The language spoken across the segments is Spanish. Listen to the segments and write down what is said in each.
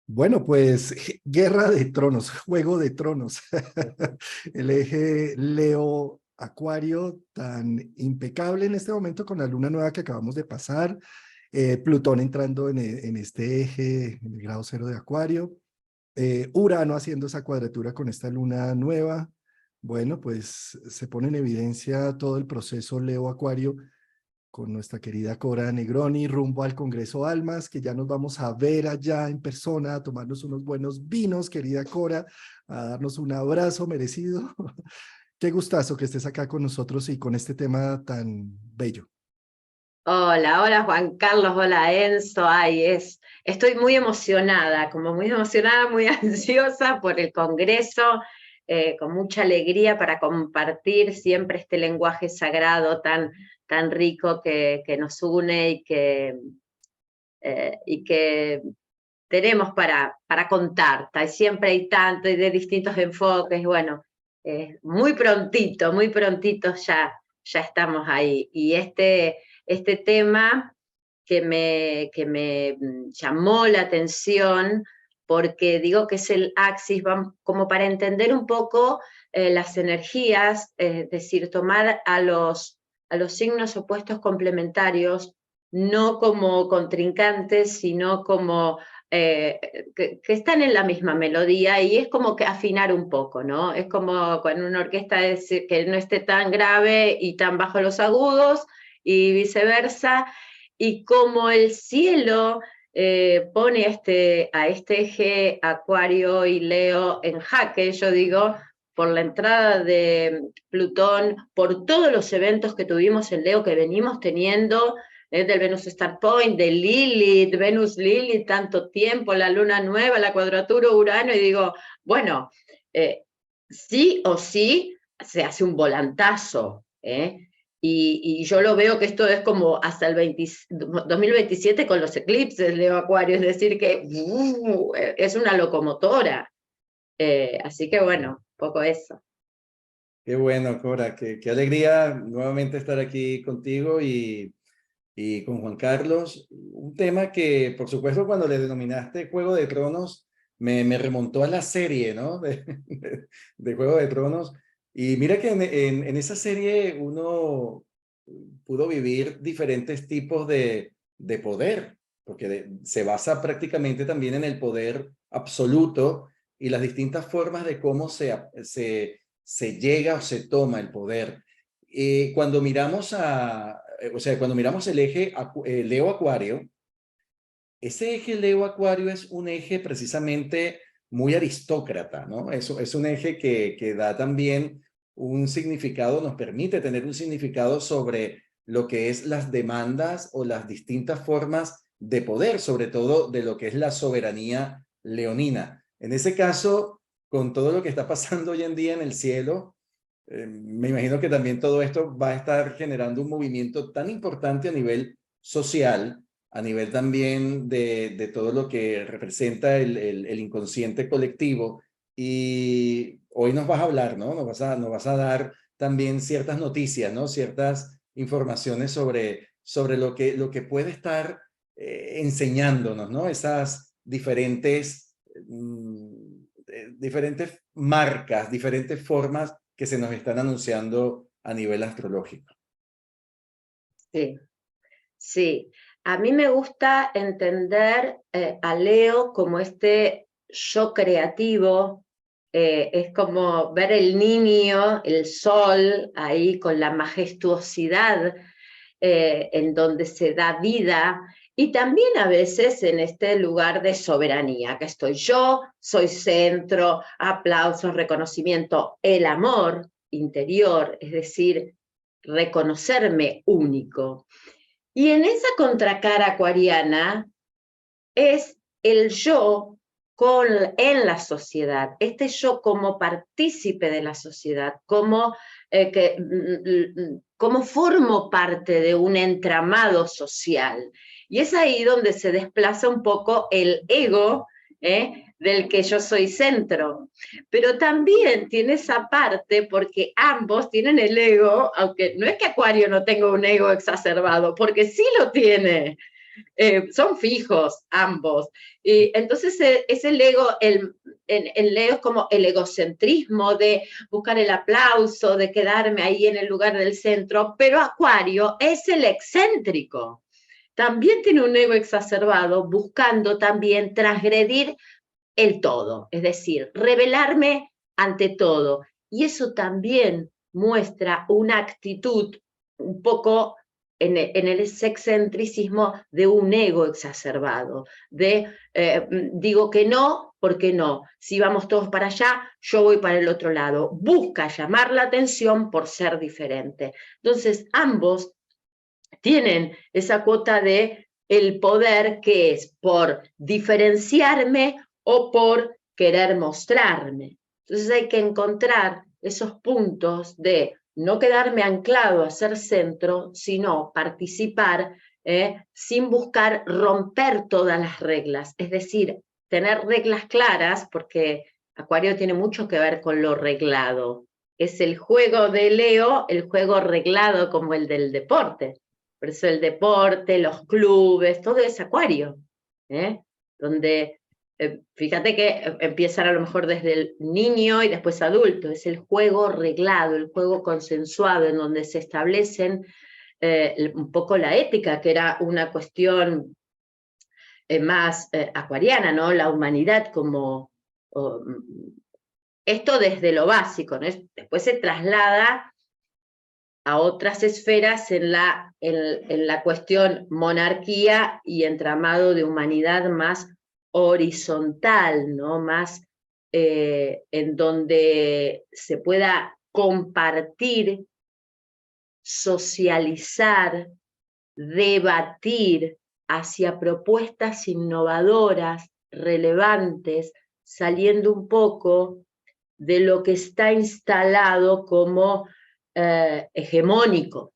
Bueno, pues Guerra de Tronos, Juego de Tronos. El eje Leo Acuario tan impecable en este momento con la luna nueva que acabamos de pasar, Plutón entrando en este eje, en el grado cero de Acuario, Urano haciendo esa cuadratura con esta luna nueva. Bueno, pues se pone en evidencia todo el proceso Leo Acuario con nuestra querida Cora Negroni rumbo al Congreso Almas, que ya nos vamos a ver allá en persona, a tomarnos unos buenos vinos, querida Cora, a darnos un abrazo merecido. Qué gustazo que estés acá con nosotros y con este tema tan bello. Hola, hola Juan Carlos, hola Enzo. Estoy muy emocionada, como muy emocionada, muy ansiosa por el Congreso, con mucha alegría para compartir siempre este lenguaje sagrado tan rico que nos une y que tenemos para contar. Siempre hay tanto y de distintos enfoques. Bueno, muy prontito ya estamos ahí. Y este tema que me llamó la atención, porque digo que es el Axis, como para entender un poco las energías, es decir, tomar a los signos opuestos complementarios, no como contrincantes, sino como que están en la misma melodía, y es como que afinar un poco, ¿no? Es como con una orquesta que no esté tan grave y tan bajo los agudos, y viceversa, y como el cielo pone a este eje Acuario y Leo en jaque, yo digo, por la entrada de Plutón, por todos los eventos que tuvimos en Leo, que venimos teniendo, del Venus Star Point, de Lilith, Venus Lilith, tanto tiempo, la luna nueva, la cuadratura Urano, y digo, bueno, sí o sí se hace un volantazo, y yo lo veo que esto es como hasta el 2027 con los eclipses, Leo Acuario, es decir, que es una locomotora. Así que bueno, poco eso. Qué bueno, Cora, qué alegría nuevamente estar aquí contigo y con Juan Carlos. Un tema que, por supuesto, cuando le denominaste Juego de Tronos, me remontó a la serie, ¿no? De Juego de Tronos. Y mira que en esa serie uno pudo vivir diferentes tipos de poder, porque se basa prácticamente también en el poder absoluto y las distintas formas de cómo se llega o se toma el poder. Cuando miramos o sea, cuando miramos el eje Leo Acuario, ese eje Leo Acuario es un eje precisamente muy aristócrata, ¿no? Es un eje que da también un significado, nos permite tener un significado sobre lo que es las demandas o las distintas formas de poder, sobre todo de lo que es la soberanía leonina. En ese caso, con todo lo que está pasando hoy en día en el cielo, me imagino que también todo esto va a estar generando un movimiento tan importante a nivel social, a nivel también de todo lo que representa el inconsciente colectivo. Y hoy nos vas a hablar, ¿no? Nos vas a dar también ciertas noticias, ¿no? Ciertas informaciones sobre lo que puede estar enseñándonos, ¿no? Esas diferentes marcas, diferentes formas que se nos están anunciando a nivel astrológico. Sí, sí. A mí me gusta entender a Leo como este yo creativo. Es como ver el niño, el sol, ahí con la majestuosidad, en donde se da vida, y también a veces en este lugar de soberanía, que estoy yo, soy centro, aplausos, reconocimiento, el amor interior, es decir, reconocerme único. Y en esa contracara acuariana es el yo en la sociedad, este yo como partícipe de la sociedad, como formo parte de un entramado social. Y es ahí donde se desplaza un poco el ego, del que yo soy centro. Pero también tiene esa parte, porque ambos tienen el ego, aunque no es que Acuario no tenga un ego exacerbado, porque sí lo tiene. son fijos ambos. Y entonces es el ego, el Leo es como el egocentrismo de buscar el aplauso, de quedarme ahí en el lugar del centro, pero Acuario es el excéntrico. También tiene un ego exacerbado buscando también transgredir el todo, es decir, rebelarme ante todo. Y eso también muestra una actitud un poco en el excentricismo de un ego exacerbado, de digo que no, porque no, si vamos todos para allá, yo voy para el otro lado, busca llamar la atención por ser diferente. Entonces, ambos tienen esa cuota de el poder que es por diferenciarme o por querer mostrarme. Entonces hay que encontrar esos puntos de no quedarme anclado a ser centro, sino participar sin buscar romper todas las reglas, es decir, tener reglas claras, porque Acuario tiene mucho que ver con lo reglado. Es el juego de Leo, el juego reglado como el del deporte. Por eso el deporte, los clubes, todo es Acuario, donde fíjate que empiezan a lo mejor desde el niño y después adulto, es el juego reglado, el juego consensuado, en donde se establecen un poco la ética, que era una cuestión más acuariana, ¿no? La humanidad como... esto desde lo básico, ¿no? Después se traslada a otras esferas en la cuestión monarquía y entramado de humanidad más horizontal, ¿no? Más en donde se pueda compartir, socializar, debatir hacia propuestas innovadoras, relevantes, saliendo un poco de lo que está instalado como hegemónico.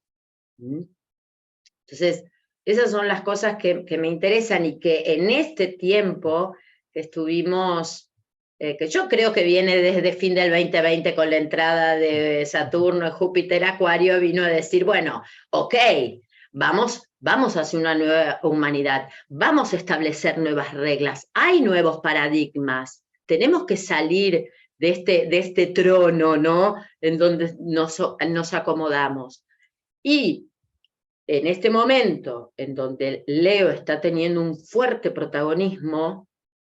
Entonces, esas son las cosas que me interesan y que en este tiempo que estuvimos, que yo creo que viene desde fin del 2020 con la entrada de Saturno, Júpiter, Acuario, vino a decir, bueno, ok, vamos hacia una nueva humanidad, vamos a establecer nuevas reglas, hay nuevos paradigmas, tenemos que salir de este trono, ¿no? En donde nos acomodamos. Y en este momento, en donde Leo está teniendo un fuerte protagonismo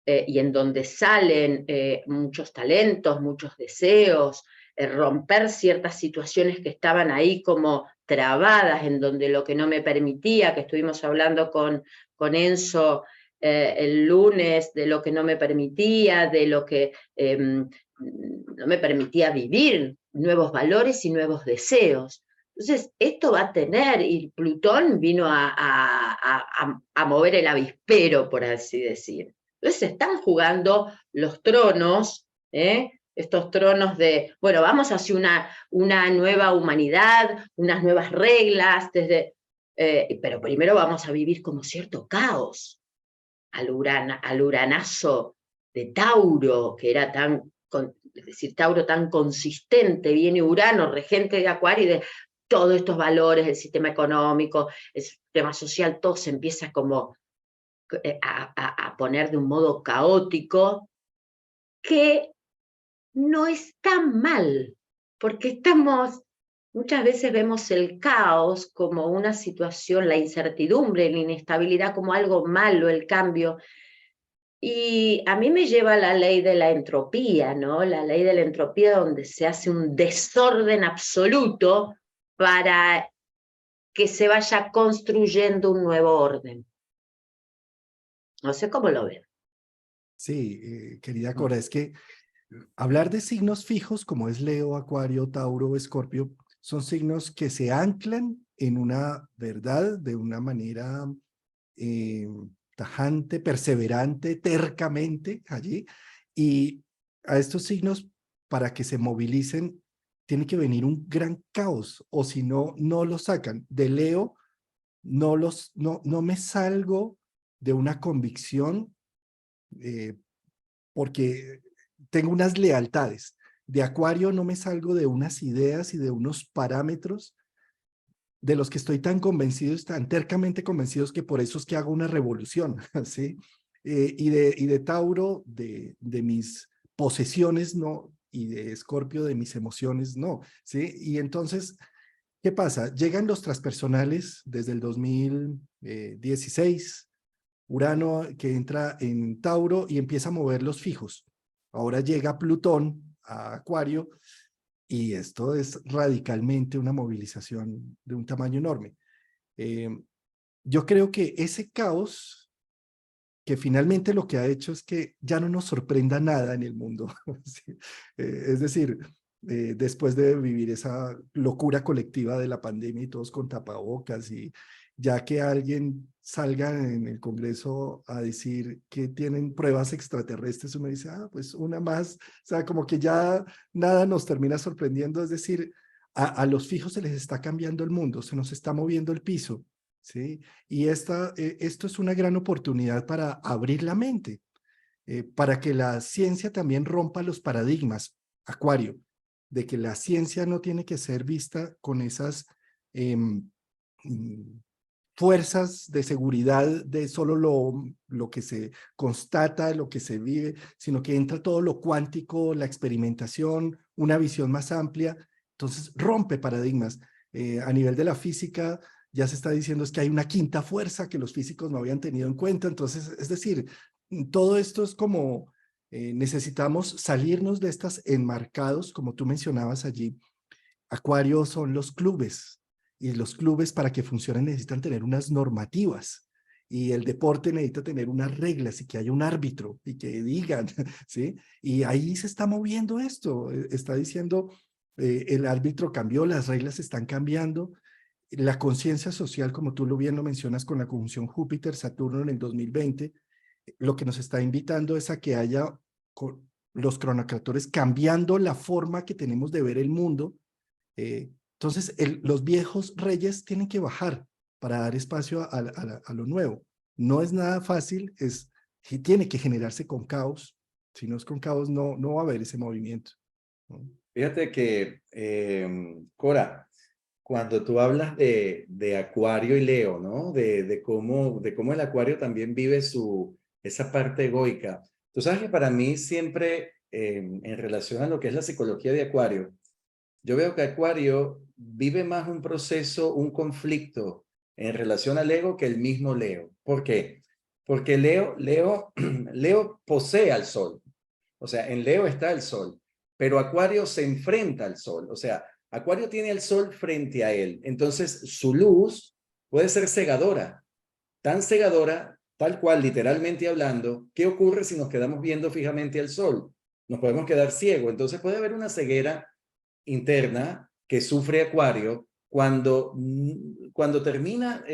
y en donde salen muchos talentos, muchos deseos, romper ciertas situaciones que estaban ahí como trabadas, en donde lo que no me permitía, que estuvimos hablando con Enzo el lunes, de lo que no me permitía, de lo que no me permitía vivir, nuevos valores y nuevos deseos. Entonces, esto va a tener, y Plutón vino a mover el avispero, por así decir. Entonces se están jugando los tronos, estos tronos de, bueno, vamos hacia una nueva humanidad, unas nuevas reglas, pero primero vamos a vivir como cierto caos, al uranazo de Tauro, que era es decir, Tauro tan consistente, viene Urano, regente de Acuario, y de todos estos valores, el sistema económico, el sistema social, todo se empieza como a poner de un modo caótico, que no está mal, porque muchas veces vemos el caos como una situación, la incertidumbre, la inestabilidad como algo malo, el cambio. Y a mí me lleva la ley de la entropía, ¿no? La ley de la entropía, donde se hace un desorden absoluto para que se vaya construyendo un nuevo orden. No sé cómo lo ven. Sí, querida Cora, es que hablar de signos fijos como es Leo, Acuario, Tauro, Escorpio, son signos que se anclan en una verdad de una manera tajante, perseverante, tercamente allí. Y a estos signos, para que se movilicen, tiene que venir un gran caos, o si no, no los sacan. De Leo, no me salgo de una convicción porque tengo unas lealtades. De Acuario no me salgo de unas ideas y de unos parámetros de los que estoy tan convencidos, tan tercamente convencidos, que por eso es que hago una revolución, ¿sí? Y de Tauro, de mis posesiones, no, y de Escorpio, de mis emociones, no, ¿sí? Y entonces, ¿qué pasa? Llegan los transpersonales desde el 2016, Urano que entra en Tauro y empieza a mover los fijos. Ahora llega Plutón a Acuario y esto es radicalmente una movilización de un tamaño enorme. Yo creo que ese caos, que finalmente lo que ha hecho es que ya no nos sorprenda nada en el mundo. ¿Sí? Es decir, después de vivir esa locura colectiva de la pandemia y todos con tapabocas, y ya que alguien salga en el Congreso a decir que tienen pruebas extraterrestres, uno dice, ah, pues una más, o sea, como que ya nada nos termina sorprendiendo, es decir, a los fijos se les está cambiando el mundo, se nos está moviendo el piso, ¿sí? Y esto es una gran oportunidad para abrir la mente, para que la ciencia también rompa los paradigmas, Acuario, de que la ciencia no tiene que ser vista con esas em, mm, fuerzas de seguridad de solo lo que se constata, lo que se vive, sino que entra todo lo cuántico, la experimentación, una visión más amplia. Entonces rompe paradigmas. A nivel de la física ya se está diciendo es que hay una quinta fuerza que los físicos no habían tenido en cuenta. Entonces, es decir, todo esto es como necesitamos salirnos de estas enmarcados, como tú mencionabas allí. Acuario son los clubes, y los clubes para que funcionen necesitan tener unas normativas, y el deporte necesita tener unas reglas y que haya un árbitro y que digan, ¿sí? Y ahí se está moviendo esto, está diciendo, el árbitro cambió, las reglas están cambiando, la conciencia social, como tú lo bien lo mencionas con la conjunción Júpiter-Saturno en el 2020, lo que nos está invitando es a que haya los cronocratores cambiando la forma que tenemos de ver el mundo. Entonces, los viejos reyes tienen que bajar para dar espacio a lo nuevo. No es nada fácil, tiene que generarse con caos. Si no es con caos, no va a haber ese movimiento, ¿no? Fíjate que, Cora, cuando tú hablas de Acuario y Leo, ¿no? De cómo el Acuario también vive esa parte egoica. Tú sabes que para mí siempre, en relación a lo que es la psicología de Acuario, yo veo que Acuario vive más un proceso, un conflicto en relación al ego que el mismo Leo. ¿Por qué? Porque Leo posee al Sol. O sea, en Leo está el Sol, pero Acuario se enfrenta al Sol. O sea, Acuario tiene el Sol frente a él. Entonces, su luz puede ser cegadora, tan cegadora, tal cual, literalmente hablando. ¿Qué ocurre si nos quedamos viendo fijamente al Sol? Nos podemos quedar ciegos. Entonces, puede haber una ceguera interna que sufre Acuario cuando termina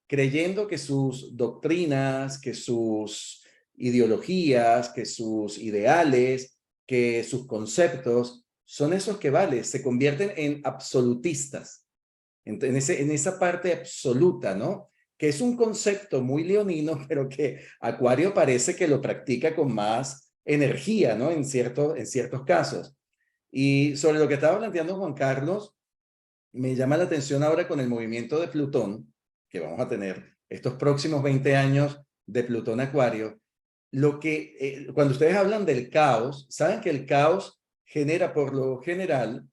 creyendo que sus doctrinas, que sus ideologías, que sus ideales, que sus conceptos son esos que vale, se convierten en absolutistas, en esa parte absoluta, ¿no? Que es un concepto muy leonino, pero que Acuario parece que lo practica con más energía, ¿no? En ciertos casos. Y sobre lo que estaba planteando Juan Carlos, me llama la atención ahora con el movimiento de Plutón, que vamos a tener estos próximos 20 años de Plutón Acuario, cuando ustedes hablan del caos, saben que el caos genera por lo general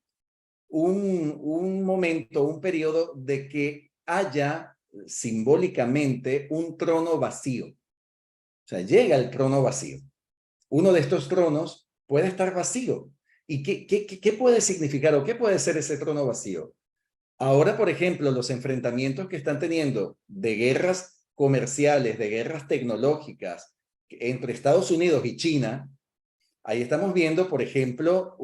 un momento, un periodo de que haya simbólicamente un trono vacío. O sea, llega el trono vacío. Uno de estos tronos puede estar vacío. ¿Y qué puede significar o qué puede ser ese trono vacío? Ahora, por ejemplo, los enfrentamientos que están teniendo de guerras comerciales, de guerras tecnológicas entre Estados Unidos y China, ahí estamos viendo, por ejemplo,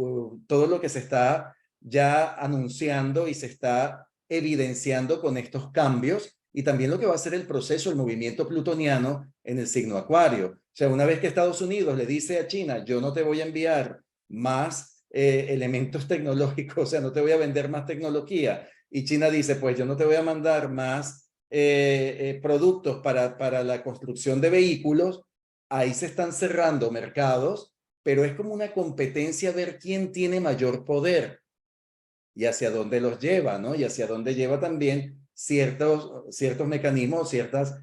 todo lo que se está ya anunciando y se está evidenciando con estos cambios y también lo que va a ser el proceso, el movimiento plutoniano en el signo Acuario. O sea, una vez que Estados Unidos le dice a China, yo no te voy a enviar más elementos tecnológicos, o sea, no te voy a vender más tecnología, y China dice, pues yo no te voy a mandar más productos para la construcción de vehículos, ahí se están cerrando mercados, pero es como una competencia a ver quién tiene mayor poder. y hacia dónde los lleva, ¿no? Y hacia dónde lleva también ciertos mecanismos, ciertas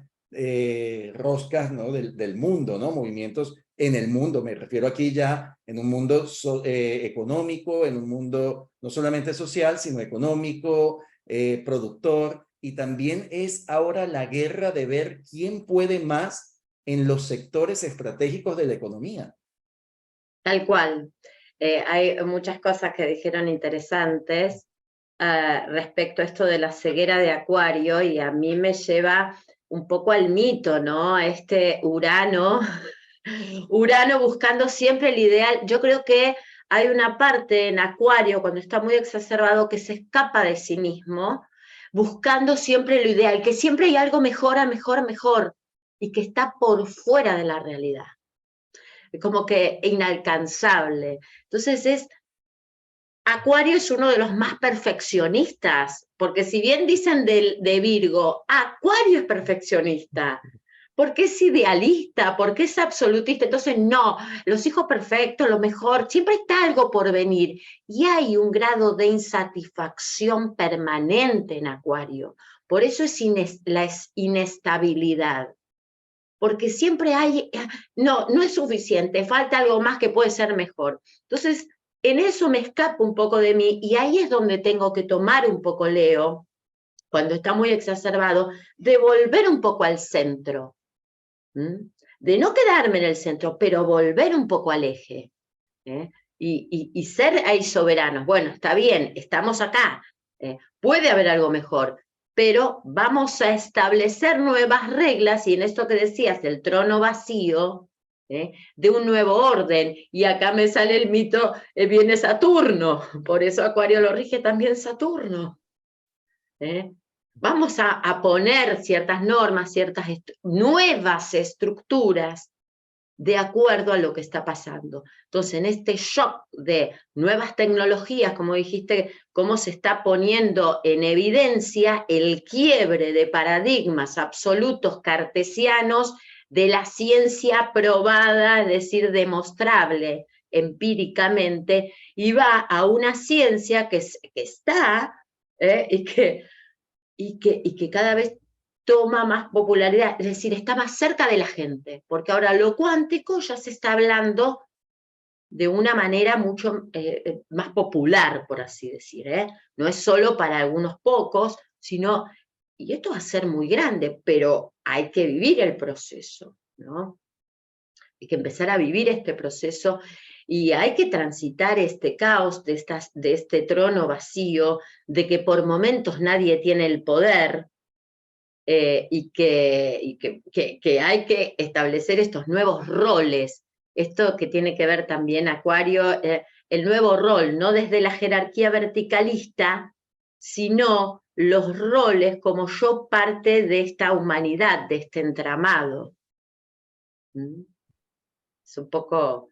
roscas, ¿no? Del mundo, ¿no? Movimientos en el mundo, me refiero aquí ya en un mundo económico, en un mundo no solamente social, sino económico, productor, y también es ahora la guerra de ver quién puede más en los sectores estratégicos de la economía. Tal cual. Hay muchas cosas que dijeron interesantes respecto a esto de la ceguera de Acuario, y a mí me lleva un poco al mito, ¿no? A este Urano, Urano buscando siempre el ideal. Yo creo que hay una parte en Acuario, cuando está muy exacerbado, que se escapa de sí mismo, buscando siempre lo ideal, que siempre hay algo mejor, mejor, y que está por fuera de la realidad. Como que inalcanzable. Entonces Acuario es uno de los más perfeccionistas, porque si bien dicen de Virgo, Acuario es perfeccionista, porque es idealista, porque es absolutista. Entonces no, los hijos perfectos, lo mejor, siempre está algo por venir, y hay un grado de insatisfacción permanente en Acuario. Por eso es la inestabilidad, porque siempre hay, no es suficiente, falta algo más que puede ser mejor. Entonces, en eso me escapo un poco de mí, y ahí es donde tengo que tomar un poco, Leo, cuando está muy exacerbado, de volver un poco al centro, de no quedarme en el centro, pero volver un poco al eje, y ser ahí soberanos. Bueno, está bien, estamos acá, puede haber algo mejor, pero vamos a establecer nuevas reglas, y en esto que decías, el trono vacío, de un nuevo orden, y acá me sale el mito, viene Saturno, por eso Acuario lo rige también Saturno. Vamos a poner ciertas normas, ciertas nuevas estructuras de acuerdo a lo que está pasando. Entonces, en este shock de nuevas tecnologías, como dijiste, cómo se está poniendo en evidencia el quiebre de paradigmas absolutos cartesianos de la ciencia probada, es decir, demostrable empíricamente, y va a una ciencia que está, y que cada vez toma más popularidad, es decir, está más cerca de la gente, porque ahora lo cuántico ya se está hablando de una manera mucho más popular, por así decir, no es solo para algunos pocos, sino, y esto va a ser muy grande, pero hay que vivir el proceso, ¿no? Hay que empezar a vivir este proceso, y hay que transitar este caos de este trono vacío, de que por momentos nadie tiene el poder, y que hay que establecer estos nuevos roles. Esto que tiene que ver también, Acuario, el nuevo rol, no desde la jerarquía verticalista, sino los roles como yo parte de esta humanidad, de este entramado. Es un poco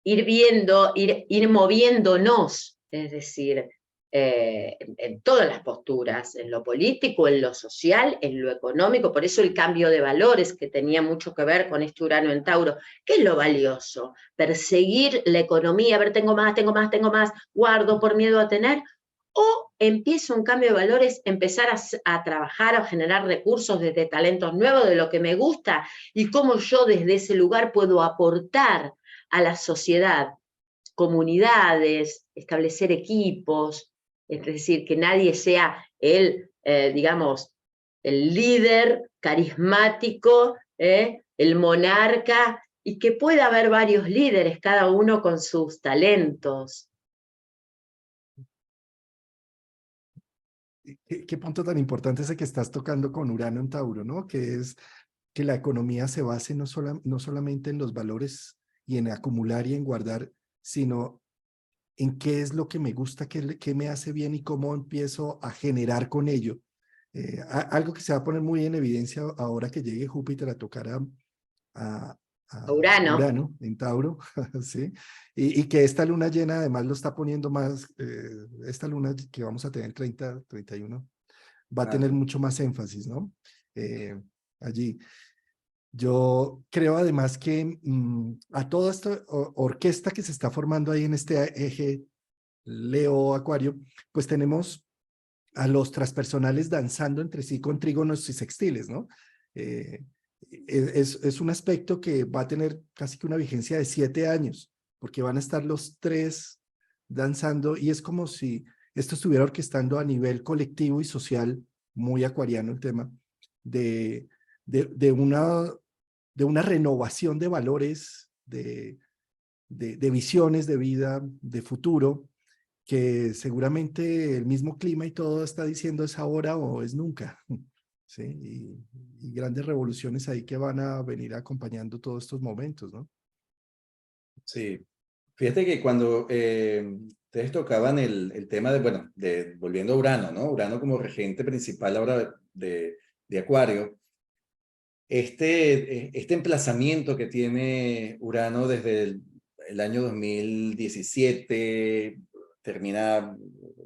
ir viendo, ir moviéndonos, es decir, en todas las posturas, en lo político, en lo social, en lo económico. Por eso el cambio de valores, que tenía mucho que ver con este Urano en Tauro. ¿Qué es lo valioso? ¿Perseguir la economía? A ver, tengo más, guardo por miedo a tener. ¿O empiezo un cambio de valores, empezar a trabajar, a generar recursos desde talentos nuevos, de lo que me gusta, y cómo yo desde ese lugar puedo aportar a la sociedad, comunidades, establecer equipos, es decir, que nadie sea digamos, el líder carismático, el monarca, y que pueda haber varios líderes, cada uno con sus talentos. ¿Qué punto tan importante ese que estás tocando con Urano en Tauro, ¿no? Que es que la economía se base no solamente en los valores y en acumular y en guardar, sino en qué es lo que me gusta, qué me hace bien y cómo empiezo a generar con ello. Algo que se va a poner muy en evidencia ahora que llegue Júpiter a tocar a Urano. Urano en Tauro, ¿sí? Y que esta luna llena además lo está poniendo más, esta luna que vamos a tener 30, 31, va a tener mucho más énfasis, ¿no? Allí. Yo creo además que a toda esta orquesta que se está formando ahí en este eje Leo Acuario, pues tenemos a los transpersonales danzando entre sí con trígonos y sextiles, ¿no? Es un aspecto que va a tener casi que una vigencia de 7 años, porque van a estar los tres danzando y es como si esto estuviera orquestando a nivel colectivo y social, muy acuariano el tema, de, de, de una, de una renovación de valores, de visiones de vida, de futuro, que seguramente el mismo clima y todo está diciendo es ahora o es nunca. ¿Sí? Y grandes revoluciones ahí que van a venir acompañando todos estos momentos, ¿no? Sí, fíjate que cuando ustedes tocaban el tema de, bueno, volviendo a Urano, ¿no? Urano como regente principal ahora de Acuario, este emplazamiento que tiene Urano desde el año 2017, termina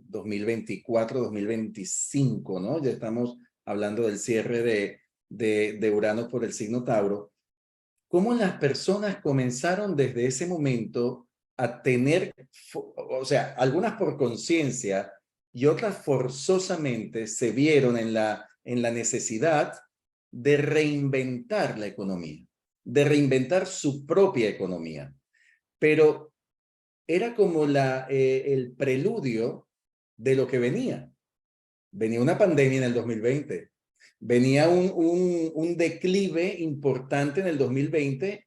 2024, 2025, ¿no? Ya estamos hablando del cierre de Urano por el signo Tauro. ¿Cómo las personas comenzaron desde ese momento a tener, o sea, algunas por conciencia y otras forzosamente se vieron en la necesidad de reinventar la economía, de reinventar su propia economía? Pero era como el preludio de lo que venía. Venía una pandemia en el 2020. Venía un declive importante en el 2020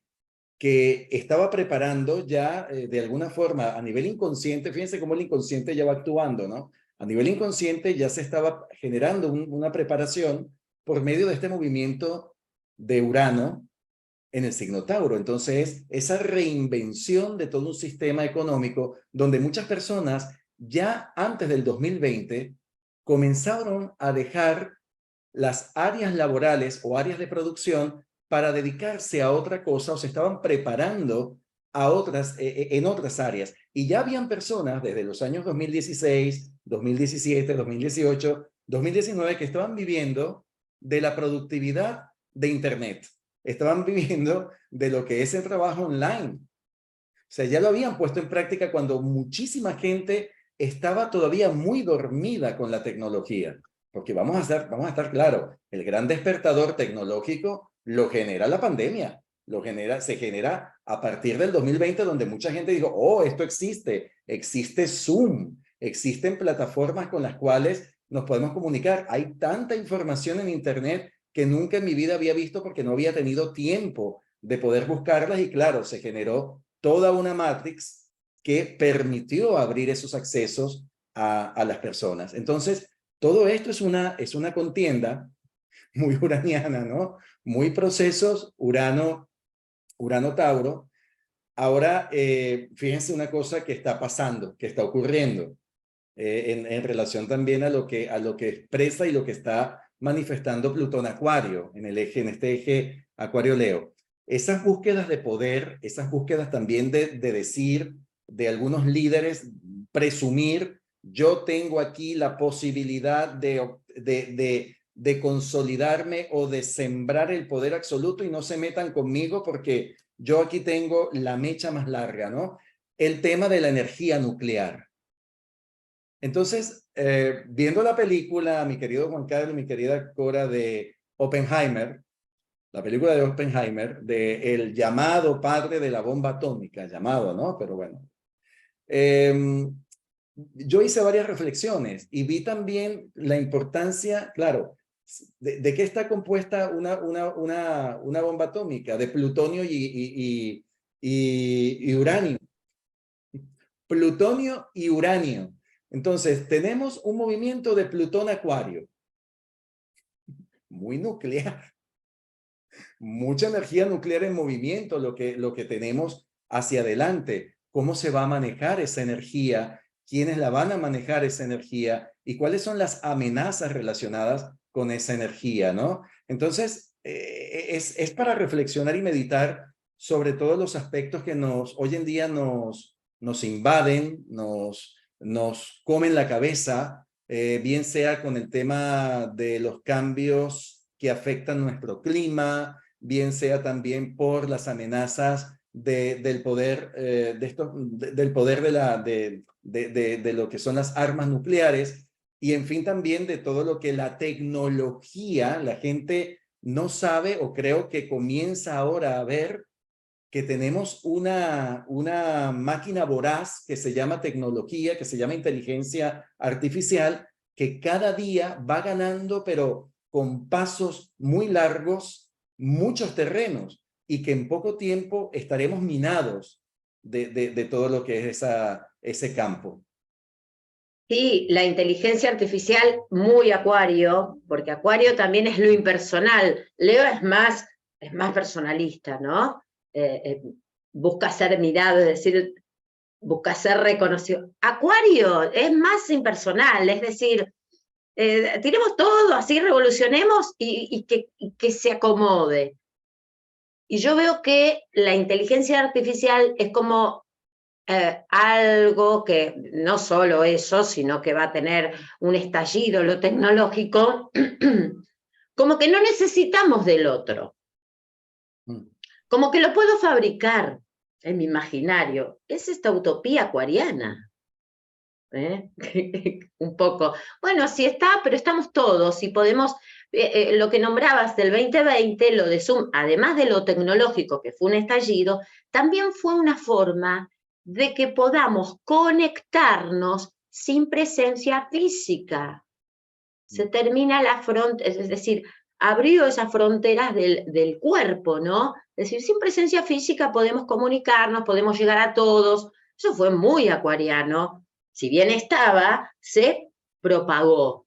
que estaba preparando ya de alguna forma a nivel inconsciente. Fíjense cómo el inconsciente ya va actuando, ¿no? A nivel inconsciente ya se estaba generando una preparación por medio de este movimiento de Urano en el signo Tauro. Entonces, esa reinvención de todo un sistema económico donde muchas personas ya antes del 2020 comenzaron a dejar las áreas laborales o áreas de producción para dedicarse a otra cosa o se estaban preparando a en otras áreas. Y ya habían personas desde los años 2016, 2017, 2018, 2019 que estaban viviendo de la productividad de Internet. Estaban viviendo de lo que es el trabajo online. O sea, ya lo habían puesto en práctica cuando muchísima gente estaba todavía muy dormida con la tecnología. Porque vamos a estar claros, el gran despertador tecnológico lo genera la pandemia. Se genera a partir del 2020, donde mucha gente dijo, oh, esto existe Zoom, existen plataformas con las cuales nos podemos comunicar. Hay tanta información en Internet que nunca en mi vida había visto porque no había tenido tiempo de poder buscarlas y claro, se generó toda una matrix que permitió abrir esos accesos a las personas. Entonces, todo esto es una contienda muy uraniana, ¿no? Muy procesos Urano-Tauro. Ahora, fíjense una cosa que está pasando, que está ocurriendo en relación también a lo que expresa y lo que está manifestando Plutón Acuario en este eje Acuario-Leo. Esas búsquedas de poder, esas búsquedas también de decir, de algunos líderes, presumir, yo tengo aquí la posibilidad de consolidarme o de sembrar el poder absoluto y no se metan conmigo porque yo aquí tengo la mecha más larga, ¿no? El tema de la energía nuclear. Entonces, viendo la película, mi querido Juan Carlos, mi querida Cora, de Oppenheimer, la película de Oppenheimer, de el llamado padre de la bomba atómica, llamado, ¿no? Pero bueno. Yo hice varias reflexiones y vi también la importancia, claro, de qué está compuesta una bomba atómica, de plutonio y uranio. Plutonio y uranio. Entonces, tenemos un movimiento de Plutón Acuario, muy nuclear, mucha energía nuclear en movimiento, lo que tenemos hacia adelante. ¿Cómo se va a manejar esa energía? ¿Quiénes la van a manejar esa energía? ¿Y cuáles son las amenazas relacionadas con esa energía, ¿no? Entonces, es para reflexionar y meditar sobre todos los aspectos que hoy en día nos invaden, nos comen la cabeza, bien sea con el tema de los cambios que afectan nuestro clima, bien sea también por las amenazas del poder, del poder de de lo que son las armas nucleares y en fin también de todo lo que la tecnología, la gente no sabe o creo que comienza ahora a ver que tenemos una máquina voraz que se llama tecnología, que se llama inteligencia artificial, que cada día va ganando, pero con pasos muy largos, muchos terrenos, y que en poco tiempo estaremos minados de todo lo que es ese campo. Sí, la inteligencia artificial muy Acuario, porque Acuario también es lo impersonal. Leo es más personalista, ¿no? Busca ser mirado, es decir, busca ser reconocido. Acuario es más impersonal, es decir, tiremos todo, así revolucionemos y que se acomode. Y yo veo que la inteligencia artificial es como algo que no solo eso, sino que va a tener un estallido lo tecnológico, como que no necesitamos del otro. Como que lo puedo fabricar en mi imaginario. Es esta utopía acuariana. Un poco. Bueno, sí está, pero estamos todos y podemos, lo que nombrabas del 2020, lo de Zoom, además de lo tecnológico, que fue un estallido, también fue una forma de que podamos conectarnos sin presencia física. Se termina la frontera, es decir, abrió esas fronteras del cuerpo, ¿no? Es decir, sin presencia física podemos comunicarnos, podemos llegar a todos. Eso fue muy acuariano. Si bien estaba, se propagó.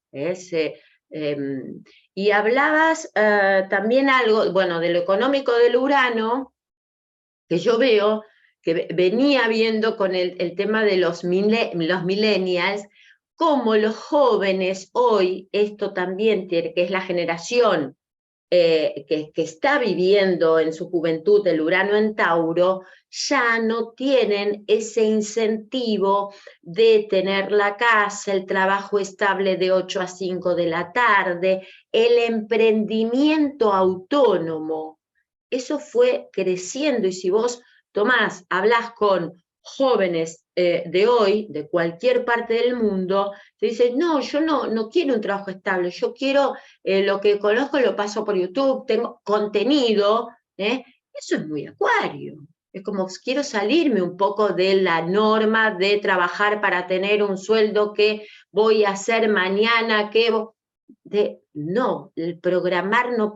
Y hablabas también algo, bueno, de lo económico del Urano, que yo veo, que venía viendo con el tema de los millennials, cómo los jóvenes hoy, esto también tiene, que es la generación que está viviendo en su juventud el Urano en Tauro, ya no tienen ese incentivo de tener la casa, el trabajo estable de 8 a 5 de la tarde, el emprendimiento autónomo. Eso fue creciendo y si vos, Tomás, hablás con jóvenes de hoy, de cualquier parte del mundo, te dicen, no, yo no quiero un trabajo estable, yo quiero lo que conozco lo paso por YouTube, tengo contenido, eso es muy Acuario. Es como quiero salirme un poco de la norma de trabajar para tener un sueldo que voy a hacer mañana, no, el programar no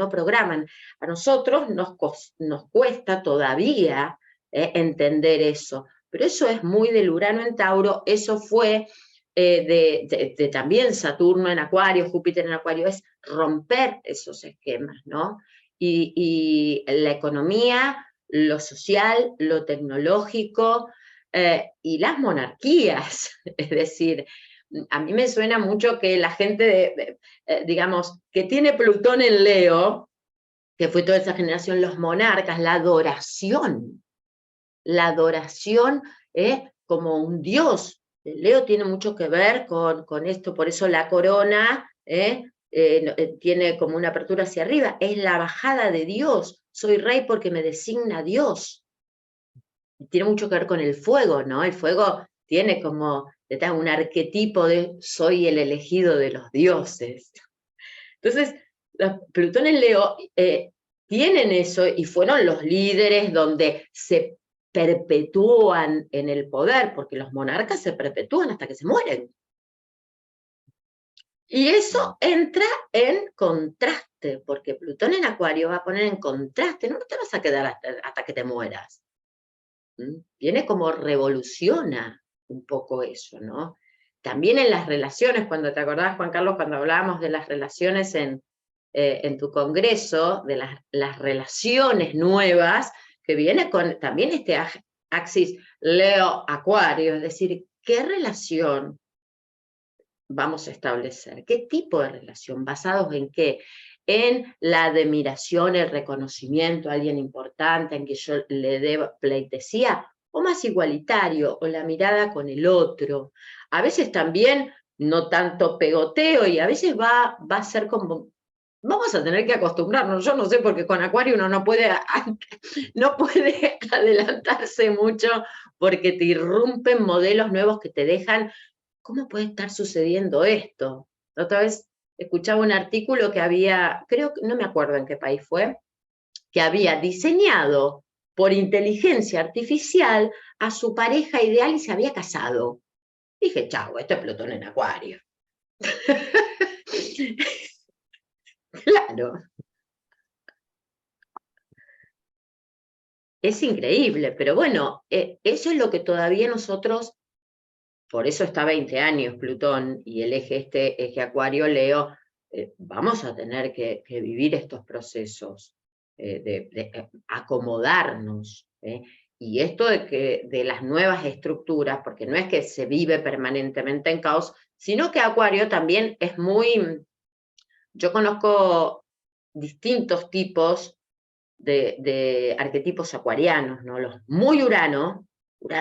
programan. A nosotros nos cuesta todavía entender eso, pero eso es muy del Urano en Tauro, eso fue de también Saturno en Acuario, Júpiter en Acuario, es romper esos esquemas, ¿no? Y la economía, lo social, lo tecnológico y las monarquías, es decir, a mí me suena mucho que la gente, digamos, que tiene Plutón en Leo, que fue toda esa generación, los monarcas, la adoración como un dios. Leo tiene mucho que ver con esto, por eso la corona tiene como una apertura hacia arriba, es la bajada de Dios, soy rey porque me designa Dios. Tiene mucho que ver con el fuego, ¿no? El fuego tiene como un arquetipo de soy el elegido de los dioses. Entonces, Plutón en Leo tienen eso y fueron los líderes donde se perpetúan en el poder, porque los monarcas se perpetúan hasta que se mueren. Y eso entra en contraste, porque Plutón en Acuario va a poner en contraste, no te vas a quedar hasta que te mueras. Viene como revoluciona un poco eso, ¿no? También en las relaciones, cuando te acordabas, Juan Carlos, cuando hablábamos de las relaciones en tu congreso, de las relaciones nuevas, que viene con también este axis Leo-Acuario, es decir, ¿qué relación vamos a establecer? ¿Qué tipo de relación? ¿Basados en qué? En la admiración, el reconocimiento a alguien importante, en que yo le dé pleitesía, o más igualitario, o la mirada con el otro. A veces también no tanto pegoteo, y a veces va a ser como vamos a tener que acostumbrarnos. Yo no sé, porque con Acuario uno no puede, no puede adelantarse mucho, porque te irrumpen modelos nuevos que te dejan, ¿cómo puede estar sucediendo esto? La otra vez escuchaba un artículo que había, creo que no me acuerdo en qué país fue, que había diseñado por inteligencia artificial a su pareja ideal y se había casado. Dije, chau, esto es Plutón en Acuario. Claro. Es increíble, pero bueno, eso es lo que todavía nosotros, por eso está 20 años Plutón y el eje Acuario, Leo, vamos a tener que vivir estos procesos, de acomodarnos. Y esto de las nuevas estructuras, porque no es que se vive permanentemente en caos, sino que Acuario también es muy, yo conozco distintos tipos de arquetipos acuarianos, ¿no? Los muy Urano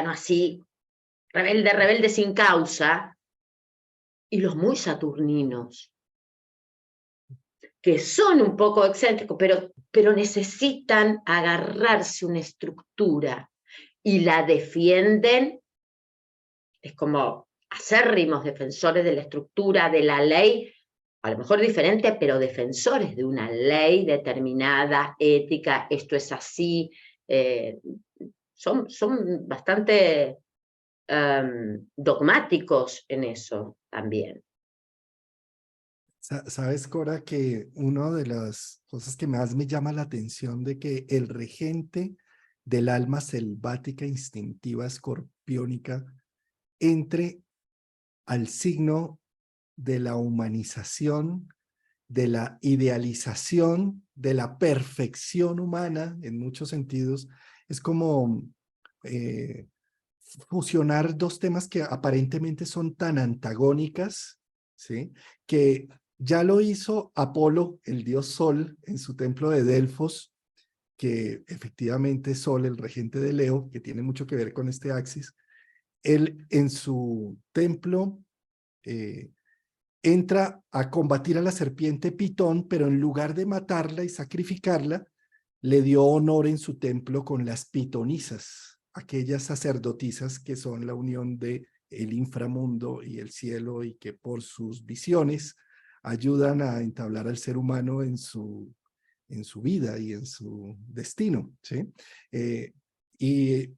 así, rebelde, rebelde sin causa, y los muy saturninos, que son un poco excéntricos, pero necesitan agarrarse una estructura y la defienden, es como acérrimos defensores de la estructura, de la ley, a lo mejor diferente, pero defensores de una ley determinada, ética, esto es así, son bastante dogmáticos en eso también. Sabes, Cora, que una de las cosas que más me llama la atención de que el regente del alma selvática, instintiva, escorpiónica, entre al signo de la humanización, de la idealización, de la perfección humana en muchos sentidos, es como fusionar dos temas que aparentemente son tan antagónicas, ¿sí? Que ya lo hizo Apolo, el dios Sol, en su templo de Delfos, que efectivamente es Sol, el regente de Leo, que tiene mucho que ver con este axis. Él en su templo entra a combatir a la serpiente Pitón, pero en lugar de matarla y sacrificarla, le dio honor en su templo con las pitonisas, aquellas sacerdotisas que son la unión de el inframundo y el cielo y que por sus visiones ayudan a entablar al ser humano en su vida y en su destino, ¿sí? Y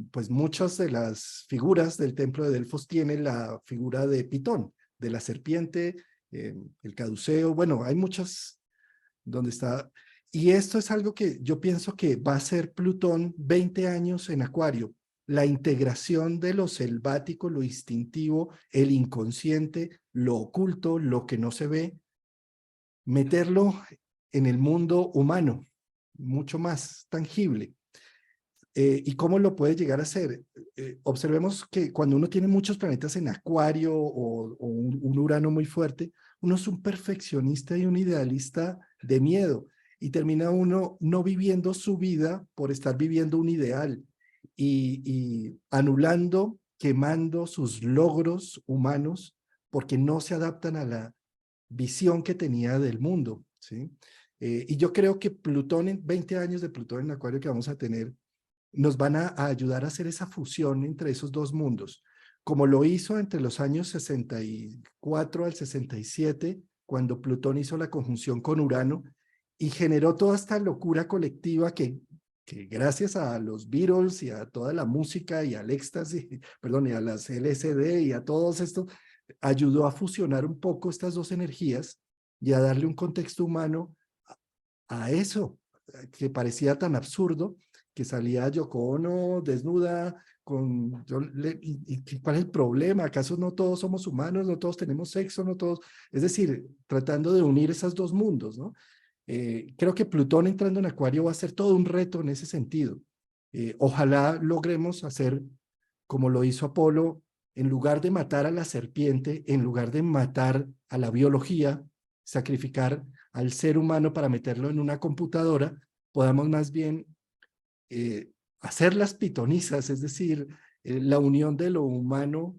pues muchas de las figuras del templo de Delfos tienen la figura de Pitón, de la serpiente, el caduceo, bueno, hay muchas donde está, y esto es algo que yo pienso que va a ser Plutón 20 años en Acuario, la integración de lo selvático, lo instintivo, el inconsciente, lo oculto, lo que no se ve, meterlo en el mundo humano, mucho más tangible. ¿Y cómo lo puede llegar a hacer? Observemos que cuando uno tiene muchos planetas en Acuario o un Urano muy fuerte, uno es un perfeccionista y un idealista de miedo y termina uno no viviendo su vida por estar viviendo un ideal y anulando, quemando sus logros humanos porque no se adaptan a la visión que tenía del mundo, ¿sí? Y yo creo que Plutón, en 20 años de Plutón en Acuario que vamos a tener, nos van a ayudar a hacer esa fusión entre esos dos mundos, como lo hizo entre los años 64 al 67, cuando Plutón hizo la conjunción con Urano y generó toda esta locura colectiva que gracias a los Beatles y a toda la música y al éxtasis, perdón, y a las LSD y a todos estos, ayudó a fusionar un poco estas dos energías y a darle un contexto humano a eso que parecía tan absurdo, que salía Yoko Ono desnuda, ¿y cuál es el problema? ¿Acaso no todos somos humanos? ¿No todos tenemos sexo? ¿No todos? Es decir, tratando de unir esos dos mundos, ¿no? Creo que Plutón entrando en Acuario va a ser todo un reto en ese sentido. Ojalá logremos hacer como lo hizo Apolo, en lugar de matar a la serpiente, en lugar de matar a la biología, sacrificar al ser humano para meterlo en una computadora, podamos más bien hacer las pitonisas, es decir, la unión de lo humano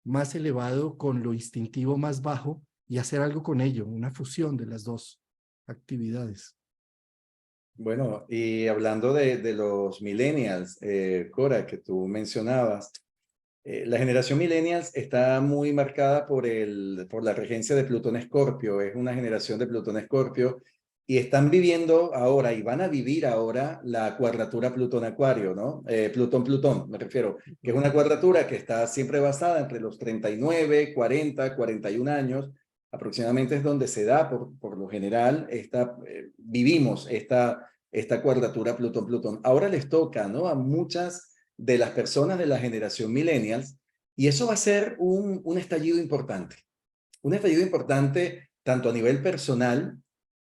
más elevado con lo instintivo más bajo y hacer algo con ello, una fusión de las dos actividades. Bueno, y hablando de los millennials, Cora, que tú mencionabas, la generación millennials está muy marcada por la regencia de Plutón Escorpio, es una generación de Plutón Escorpio, y están viviendo ahora, y van a vivir ahora, la cuadratura Plutón-Acuario, ¿no? Plutón-Plutón, me refiero, que es una cuadratura que está siempre basada entre los 39, 40, 41 años, aproximadamente es donde se da, por lo general, vivimos esta cuadratura Plutón-Plutón. Ahora les toca, ¿no? A muchas de las personas de la generación millennials, y eso va a ser un estallido importante. Un estallido importante tanto a nivel personal,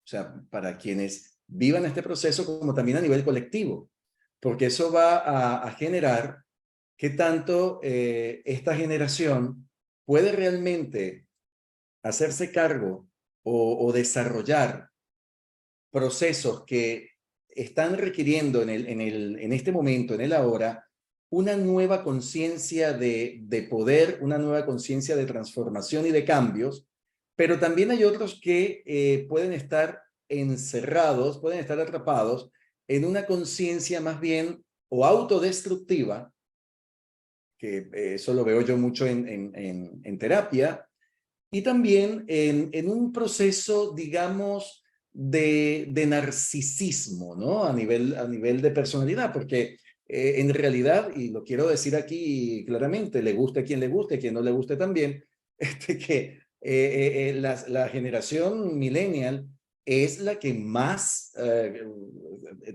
o sea, para quienes vivan este proceso, como también a nivel colectivo, porque eso va a generar qué tanto esta generación puede realmente hacerse cargo o desarrollar procesos que están requiriendo en este momento, en el ahora, una nueva conciencia de poder, una nueva conciencia de transformación y de cambios, pero también hay otros que pueden estar encerrados, pueden estar atrapados en una conciencia más bien o autodestructiva, que eso lo veo yo mucho en terapia, y también en un proceso, digamos, de narcisismo, ¿no? A nivel de personalidad, porque en realidad, y lo quiero decir aquí claramente, le guste a quien le guste, a quien no le guste también, que la generación millennial es la que más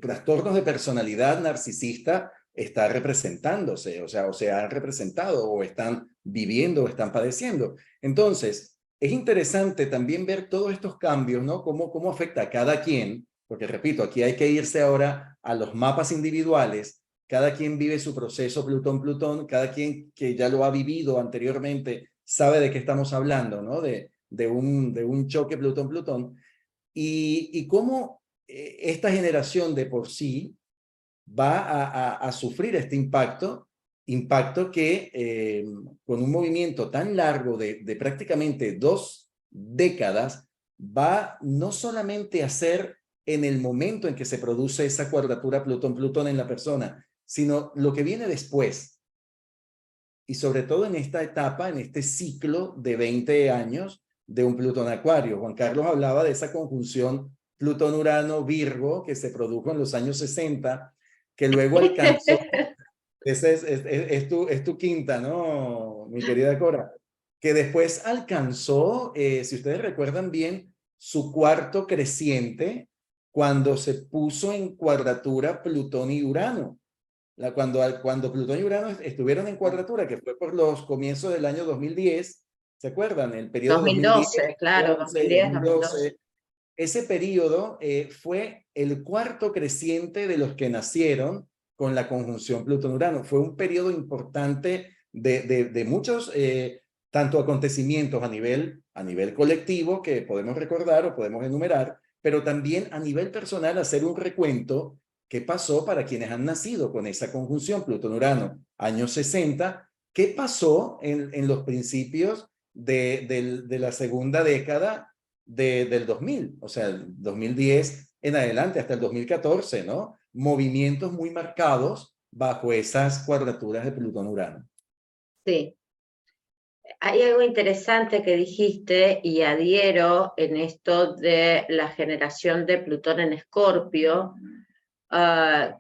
trastornos de personalidad narcisista está representándose, o se han representado o están viviendo o están padeciendo. Entonces, es interesante también ver todos estos cambios, ¿no? Cómo afecta a cada quien, porque repito, aquí hay que irse ahora a los mapas individuales, cada quien vive su proceso Plutón-Plutón, cada quien que ya lo ha vivido anteriormente sabe de qué estamos hablando, ¿no? De un choque Plutón-Plutón, y cómo esta generación de por sí va a sufrir este impacto que con un movimiento tan largo de prácticamente 2 décadas va no solamente a ser en el momento en que se produce esa cuadratura Plutón-Plutón en la persona, sino lo que viene después. Y sobre todo en esta etapa, en este ciclo de 20 años de un Plutón Acuario. Juan Carlos hablaba de esa conjunción Plutón-Urano-Virgo que se produjo en los años 60, que luego alcanzó, esa es tu quinta, ¿no, mi querida Cora? Que después alcanzó, si ustedes recuerdan bien, su cuarto creciente cuando se puso en cuadratura Plutón y Urano. Cuando Plutón y Urano estuvieron en cuadratura, que fue por los comienzos del año 2010, ¿se acuerdan? El periodo 2010, 2012, claro, 2011, 2010, 2012. 2012. Ese periodo fue el cuarto creciente de los que nacieron con la conjunción Plutón-Urano. Fue un periodo importante de muchos, tanto acontecimientos a nivel colectivo que podemos recordar o podemos enumerar, pero también a nivel personal hacer un recuento qué pasó para quienes han nacido con esa conjunción Plutón-Urano, años 60, qué pasó en los principios de la segunda década del 2000, o sea, el 2010 en adelante hasta el 2014, ¿no? Movimientos muy marcados bajo esas cuadraturas de Plutón-Urano. Sí. Hay algo interesante que dijiste y adhiero en esto de la generación de Plutón en Escorpio,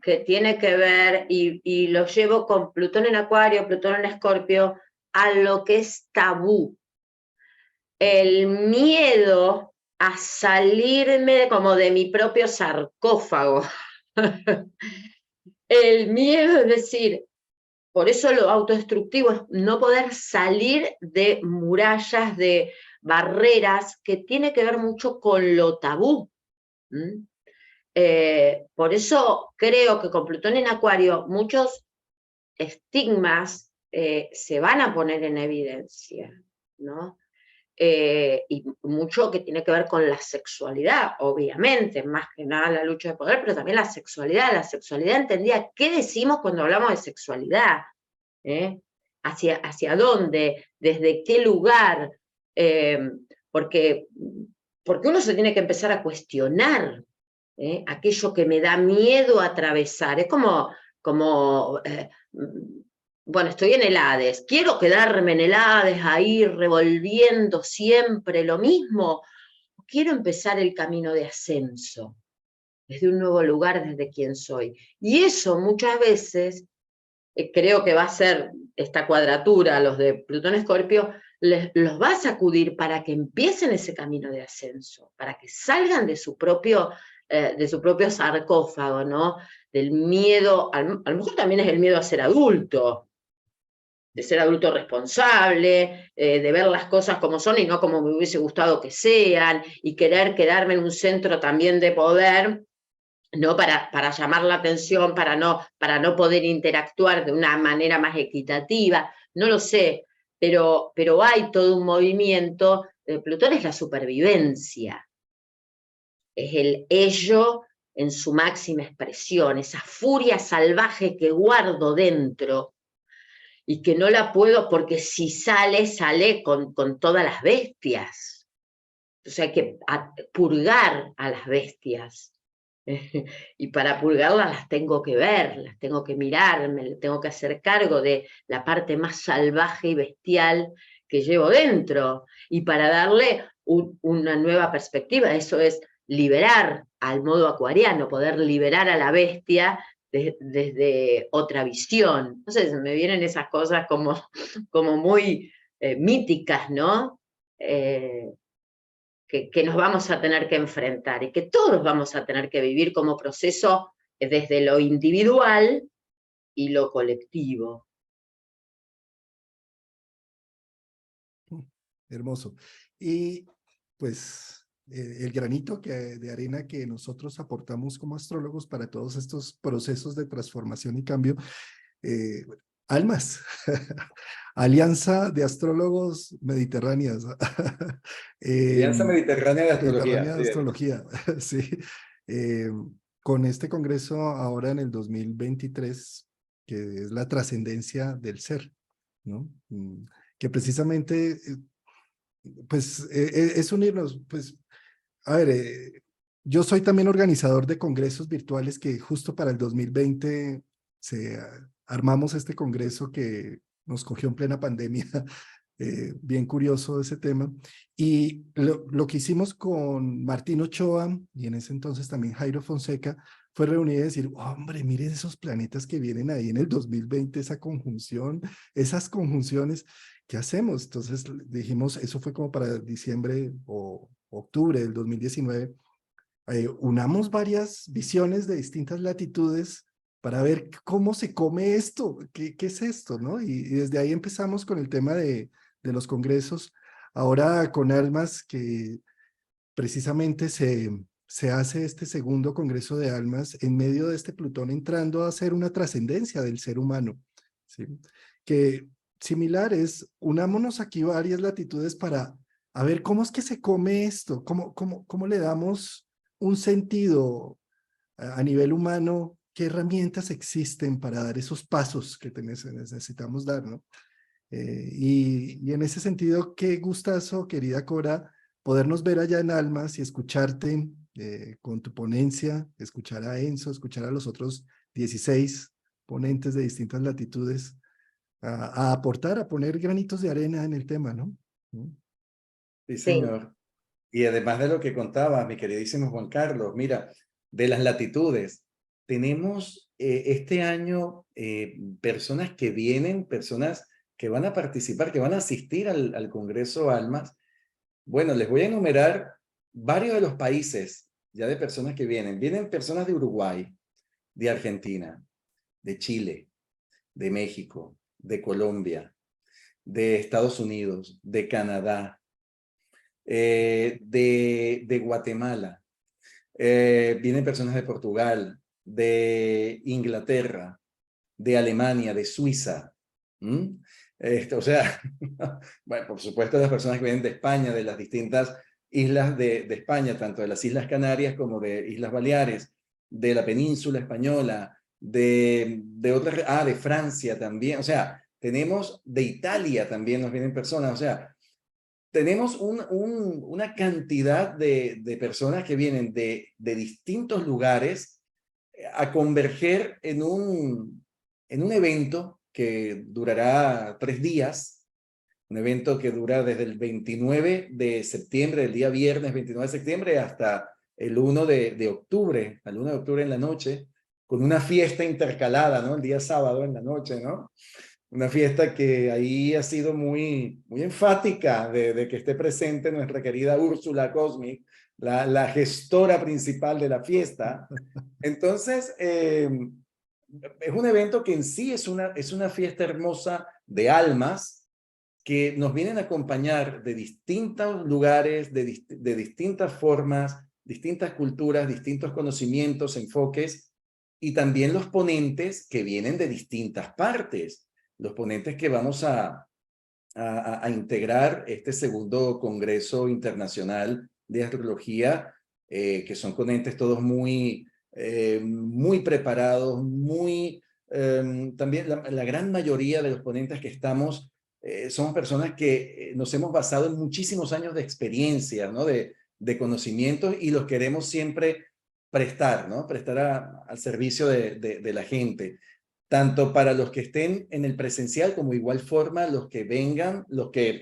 que tiene que ver, y lo llevo con Plutón en Acuario, Plutón en Escorpio, a lo que es tabú. El miedo a salirme como de mi propio sarcófago. El miedo es decir, por eso lo autodestructivo es no poder salir de murallas, de barreras, que tiene que ver mucho con lo tabú. Por eso creo que con Plutón en Acuario muchos estigmas se van a poner en evidencia, ¿no? Y mucho que tiene que ver con la sexualidad, obviamente, más que nada la lucha de poder, pero también la sexualidad entendía qué decimos cuando hablamos de sexualidad, hacia dónde, desde qué lugar, porque uno se tiene que empezar a cuestionar aquello que me da miedo atravesar. Es bueno, estoy en el Hades, quiero quedarme en el Hades ahí revolviendo siempre lo mismo, quiero empezar el camino de ascenso, desde un nuevo lugar, desde quien soy. Y eso muchas veces, creo que va a ser esta cuadratura, los de Plutón Escorpio, los va a sacudir para que empiecen ese camino de ascenso, para que salgan de su propio sarcófago, ¿no? Del miedo, a lo mejor también es el miedo a ser adulto, de ser adulto responsable, de ver las cosas como son y no como me hubiese gustado que sean, y querer quedarme en un centro también de poder, ¿no? Para llamar la atención, para no poder interactuar de una manera más equitativa, no lo sé, pero hay todo un movimiento. Plutón es la supervivencia, es el ello en su máxima expresión, esa furia salvaje que guardo dentro y que no la puedo, porque si sale con todas las bestias. O sea, hay que purgar a las bestias. Y para purgarlas las tengo que ver, las tengo que mirar, me tengo que hacer cargo de la parte más salvaje y bestial que llevo dentro. Y para darle una nueva perspectiva, eso es liberar al modo acuariano, poder liberar a la bestia desde otra visión. Entonces me vienen esas cosas como muy míticas, ¿no? Que nos vamos a tener que enfrentar y que todos vamos a tener que vivir como proceso desde lo individual y lo colectivo. Hermoso. Y pues el granito de arena que nosotros aportamos como astrólogos para todos estos procesos de transformación y cambio, Almas, Alianza de Astrólogos Mediterráneas. Alianza Mediterránea de Astrología. Mediterránea de Astrología, sí. Eh, con este congreso ahora en el 2023, que es la trascendencia del ser, ¿no? Que precisamente, pues, es unirnos, pues, a ver, yo soy también organizador de congresos virtuales que justo para el 2020 armamos este congreso que nos cogió en plena pandemia, bien curioso ese tema. Y lo que hicimos con Martín Ochoa y en ese entonces también Jairo Fonseca fue reunir y decir, hombre, miren esos planetas que vienen ahí en el 2020, esa conjunción, esas conjunciones, ¿qué hacemos? Entonces dijimos, eso fue como para diciembre o octubre del 2019, unamos varias visiones de distintas latitudes para ver cómo se come esto, qué es esto, ¿no? Y desde ahí empezamos con el tema de los congresos, ahora con Almas, que precisamente se hace este segundo congreso de Almas en medio de este Plutón entrando a hacer una trascendencia del ser humano, ¿sí? Que similar es, unámonos aquí varias latitudes para a ver cómo es que se come esto, cómo le damos un sentido a nivel humano, qué herramientas existen para dar esos pasos que necesitamos dar, ¿no? Y en ese sentido, qué gustazo, querida Cora, podernos ver allá en Almas y escucharte con tu ponencia, escuchar a Enzo, escuchar a los otros 16 ponentes de distintas latitudes, a aportar, a poner granitos de arena en el tema, ¿no? Sí, señor. Y además de lo que contaba mi queridísimo Juan Carlos, mira, de las latitudes, tenemos este año personas que vienen, personas que van a participar, que van a asistir al Congreso Almas. Bueno, les voy a enumerar varios de los países ya de personas que vienen. Vienen personas de Uruguay, de Argentina, de Chile, de México, de Colombia, de Estados Unidos, de Canadá, de Guatemala, vienen personas de Portugal, de Inglaterra, de Alemania, de Suiza. O sea, bueno, por supuesto las personas que vienen de España, de las distintas islas de España, tanto de las Islas Canarias como de Islas Baleares, de la península española, de otras, de Francia también, o sea, tenemos de Italia también nos vienen personas, o sea, tenemos una cantidad de personas que vienen de distintos lugares a converger en un evento que durará 3 días, un evento que dura desde el 29 de septiembre, el día viernes 29 de septiembre, hasta el 1 de octubre, al 1 de octubre en la noche, con una fiesta intercalada, ¿no? El día sábado en la noche, ¿no? Una fiesta que ahí ha sido muy enfática de que esté presente nuestra querida Úrsula Cosmic, la gestora principal de la fiesta. Entonces, es un evento que en sí es una fiesta hermosa de almas que nos vienen a acompañar de distintos lugares, de distintas formas, distintas culturas, distintos conocimientos, enfoques, y también los ponentes que vienen de distintas partes, los ponentes que vamos a integrar este segundo Congreso Internacional de Astrología, que son ponentes todos muy preparados, también la gran mayoría de los ponentes que estamos somos personas que nos hemos basado en muchísimos años de experiencia, ¿no? de conocimientos, y los queremos siempre prestar, ¿no? Prestar al servicio de la gente, tanto para los que estén en el presencial como igual forma los que vengan, los que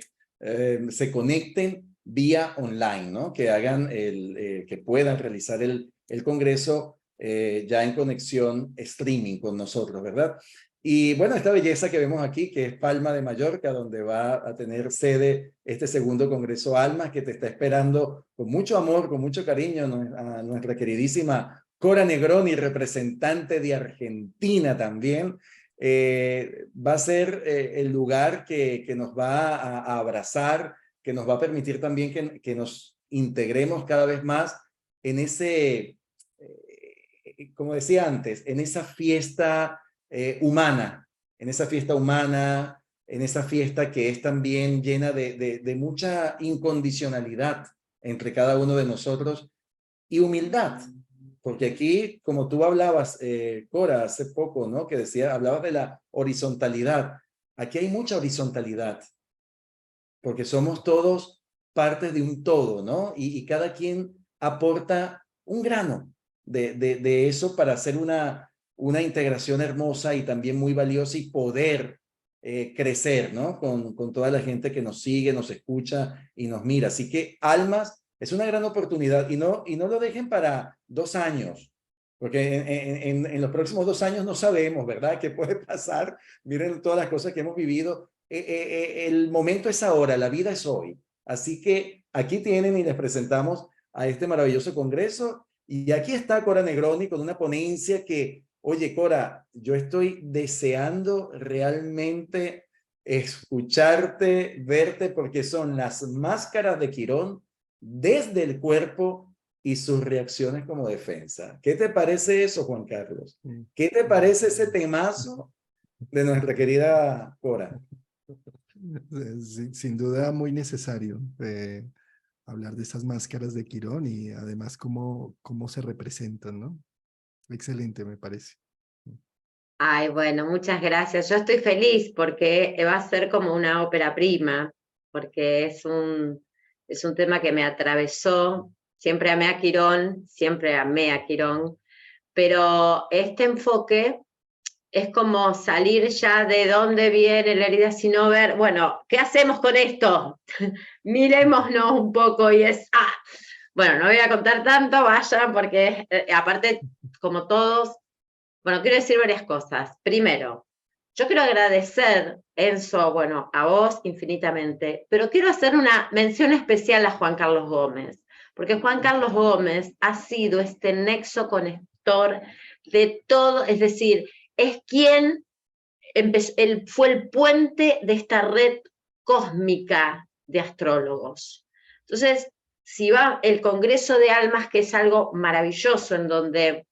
se conecten vía online, ¿no? Que hagan que puedan realizar el congreso ya en conexión streaming con nosotros, ¿verdad? Y bueno, esta belleza que vemos aquí, que es Palma de Mallorca, donde va a tener sede este segundo Congreso Almas, que te está esperando con mucho amor, con mucho cariño, a nuestra queridísima Cora Negroni, representante de Argentina también. Va a ser el lugar que nos va a abrazar, que nos va a permitir también que nos integremos cada vez más en ese, como decía antes, en esa fiesta humana, en esa fiesta humana, en esa fiesta que es también llena de mucha incondicionalidad entre cada uno de nosotros y humildad. Porque aquí, como tú hablabas, Cora, hace poco, ¿no? Que hablabas de la horizontalidad. Aquí hay mucha horizontalidad, porque somos todos partes de un todo, ¿no? Y cada quien aporta un grano de eso para hacer una integración hermosa y también muy valiosa, y poder crecer, ¿no? Con toda la gente que nos sigue, nos escucha y nos mira. Así que Almas es una gran oportunidad, y no lo dejen para 2 años, porque en los próximos 2 años no sabemos, ¿verdad? ¿Qué puede pasar? Miren todas las cosas que hemos vivido. El momento es ahora, la vida es hoy. Así que aquí tienen y les presentamos a este maravilloso congreso. Y aquí está Cora Negroni con una ponencia que, oye, Cora, yo estoy deseando realmente escucharte, verte, porque son las máscaras de Quirón desde el cuerpo y sus reacciones como defensa. ¿Qué te parece eso, Juan Carlos? ¿Qué te parece ese temazo de nuestra querida Cora? Sin duda muy necesario hablar de esas máscaras de Quirón, y además cómo se representan, ¿no? Excelente, me parece. Ay, bueno, muchas gracias. Yo estoy feliz porque va a ser como una ópera prima, porque es un tema que me atravesó. Siempre amé a Quirón, pero este enfoque es como salir ya de dónde viene la herida, sino ver, bueno, ¿qué hacemos con esto? Mirémonos un poco, y bueno, no voy a contar tanto, vayan, porque aparte, como todos, bueno, quiero decir varias cosas. Primero, yo quiero agradecer, Enzo, bueno, a vos infinitamente, pero quiero hacer una mención especial a Juan Carlos Gómez, porque Juan Carlos Gómez ha sido este nexo conector de todo, es decir, es quien fue el puente de esta red cósmica de astrólogos. Entonces, si va el Congreso de Almas, que es algo maravilloso, en donde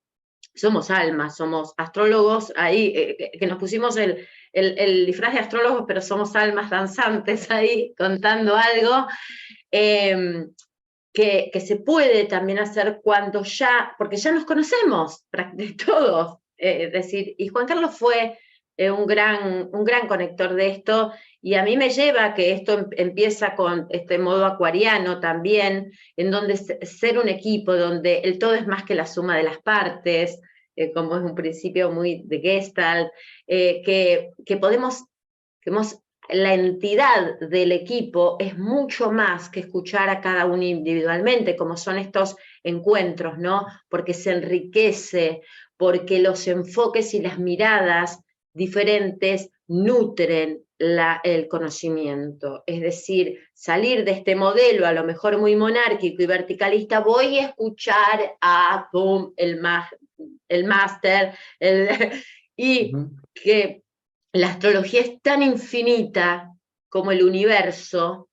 somos almas, somos astrólogos, ahí que nos pusimos el disfraz de astrólogos, pero somos almas danzantes ahí contando algo, que se puede también hacer cuando ya, porque ya nos conocemos, todos, es decir, y Juan Carlos fue un gran conector de esto, y a mí me lleva que esto empieza con este modo acuariano también, en donde ser un equipo, donde el todo es más que la suma de las partes, como es un principio muy de Gestalt, que la entidad del equipo es mucho más que escuchar a cada uno individualmente, como son estos encuentros, ¿no? Porque se enriquece, porque los enfoques y las miradas diferentes nutren el conocimiento. Es decir, salir de este modelo, a lo mejor muy monárquico y verticalista, voy a escuchar a el máster, y que la astrología es tan infinita como el universo,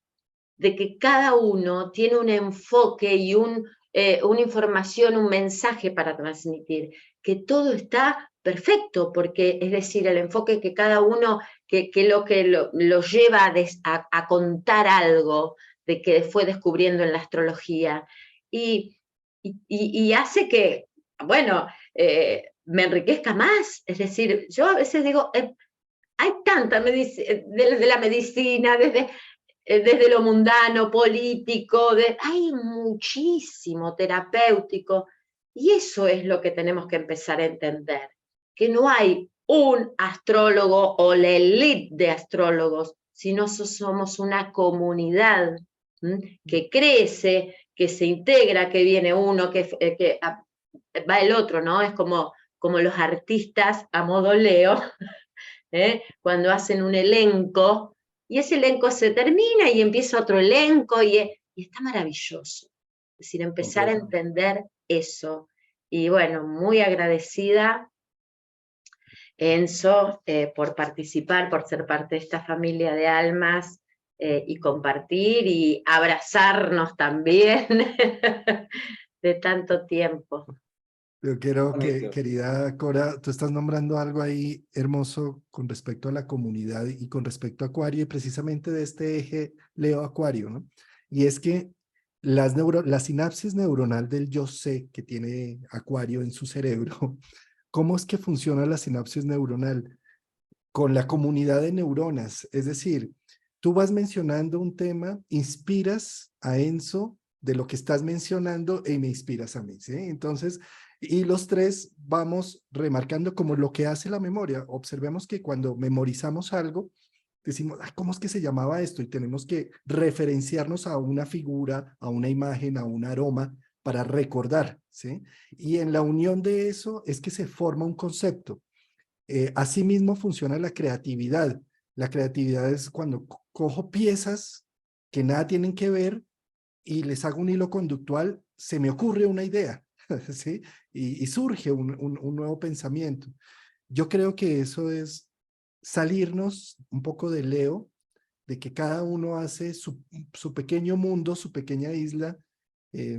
de que cada uno tiene un enfoque y una información, un mensaje para transmitir, que todo está perfecto, porque es decir, el enfoque que cada uno, que lo lleva a contar algo de que fue descubriendo en la astrología, y hace que, bueno, me enriquezca más. Es decir, yo a veces digo, hay tanta desde la medicina, desde lo mundano, político, hay muchísimo terapéutico, y eso es lo que tenemos que empezar a entender, que no hay un astrólogo o la élite de astrólogos, sino somos una comunidad que crece, que se integra, que viene uno, que va el otro, ¿no? Es como los artistas a modo Leo, cuando hacen un elenco, y ese elenco se termina y empieza otro elenco, y está maravilloso. Es decir, empezar a entender eso. Y bueno, muy agradecida, Enzo, por participar, por ser parte de esta familia de almas, y compartir y abrazarnos también de tanto tiempo. Yo quiero que, querida Cora, tú estás nombrando algo ahí hermoso con respecto a la comunidad y con respecto a Acuario, y precisamente de este eje Leo-Acuario, ¿no? Y es que la sinapsis neuronal del yo sé que tiene Acuario en su cerebro, ¿cómo es que funciona la sinapsis neuronal? Con la comunidad de neuronas, es decir, tú vas mencionando un tema, inspiras a Enzo de lo que estás mencionando y me inspiras a mí, ¿sí? Entonces, y los tres vamos remarcando como lo que hace la memoria. Observemos que cuando memorizamos algo, decimos, ay, ¿cómo es que se llamaba esto? Y tenemos que referenciarnos a una figura, a una imagen, a un aroma para recordar, ¿sí? Y en la unión de eso es que se forma un concepto. Asimismo funciona la creatividad. La creatividad es cuando cojo piezas que nada tienen que ver y les hago un hilo conductual, se me ocurre una idea, ¿sí? Y surge un nuevo pensamiento. Yo creo que eso es salirnos un poco de Leo, de que cada uno hace su pequeño mundo, su pequeña isla,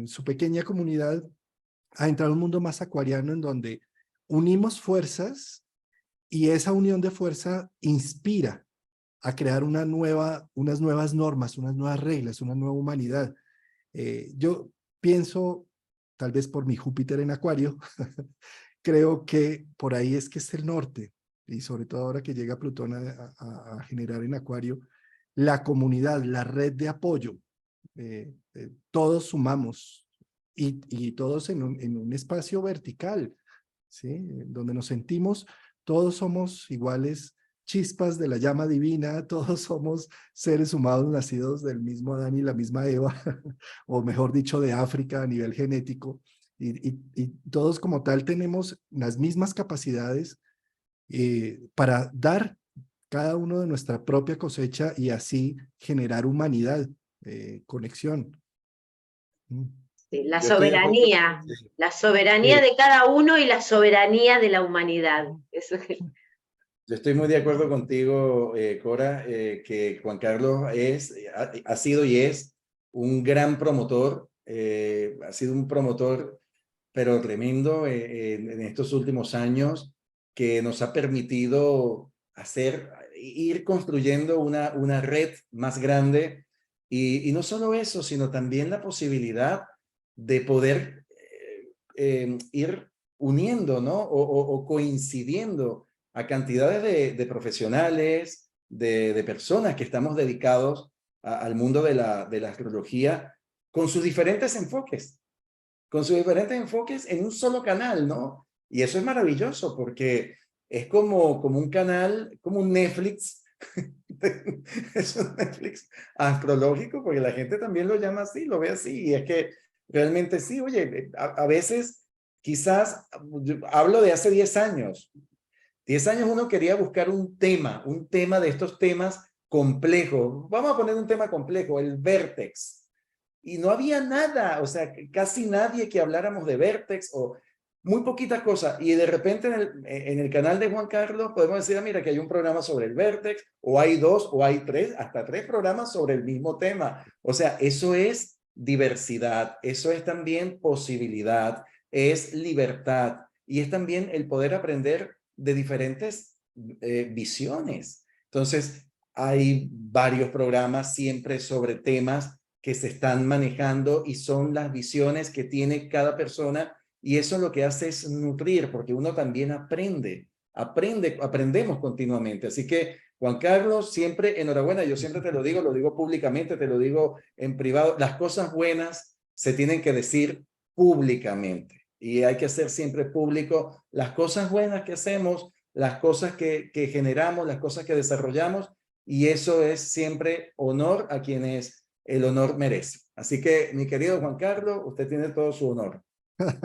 su pequeña comunidad, a entrar a un mundo más acuariano en donde unimos fuerzas y esa unión de fuerza inspira a crear unas nuevas normas, unas nuevas reglas, una nueva humanidad. Yo pienso, tal vez por mi Júpiter en Acuario, creo que por ahí es que es el norte, y sobre todo ahora que llega Plutón a generar en Acuario, la comunidad, la red de apoyo. Todos sumamos y todos en un espacio vertical, ¿sí? Donde nos sentimos, todos somos iguales chispas de la llama divina, todos somos seres humanos nacidos del mismo Adán y la misma Eva, o mejor dicho, de África a nivel genético, y todos como tal tenemos las mismas capacidades para dar cada uno de nuestra propia cosecha y así generar humanidad, conexión. Sí, Yo estoy de acuerdo. la soberanía de cada uno y la soberanía de la humanidad. Eso es. Yo estoy muy de acuerdo contigo, Cora, que Juan Carlos ha sido y es un gran promotor, ha sido un promotor, pero tremendo en estos últimos años, que nos ha permitido ir construyendo una red más grande, y no solo eso, sino también la posibilidad de poder ir uniendo, ¿no? O coincidiendo a cantidades de profesionales, de personas que estamos dedicados al mundo de la astrología con sus diferentes enfoques, en un solo canal, ¿no? Y eso es maravilloso porque es como un canal, como un Netflix, es un Netflix astrológico, porque la gente también lo llama así, lo ve así, y es que realmente sí, oye, a veces quizás, hablo de hace 10 años, 10 años uno quería buscar un tema de estos temas complejos, vamos a poner un tema complejo, el vértex, y no había nada, o sea, casi nadie que habláramos de vértex o muy poquitas cosas. Y de repente en el canal de Juan Carlos podemos decir, ah, mira, que hay un programa sobre el vértex, o hay 2, o hay 3, hasta 3 programas sobre el mismo tema. O sea, eso es diversidad, eso es también posibilidad, es libertad y es también el poder aprender de diferentes visiones. Entonces, hay varios programas siempre sobre temas que se están manejando y son las visiones que tiene cada persona, y eso lo que hace es nutrir, porque uno también aprendemos continuamente. Así que, Juan Carlos, siempre enhorabuena, yo siempre te lo digo públicamente, te lo digo en privado, las cosas buenas se tienen que decir públicamente y hay que hacer siempre público las cosas buenas que hacemos, las cosas que generamos, las cosas que desarrollamos, y eso es siempre honor a quienes el honor merece. Así que, mi querido Juan Carlos, usted tiene todo su honor. Tan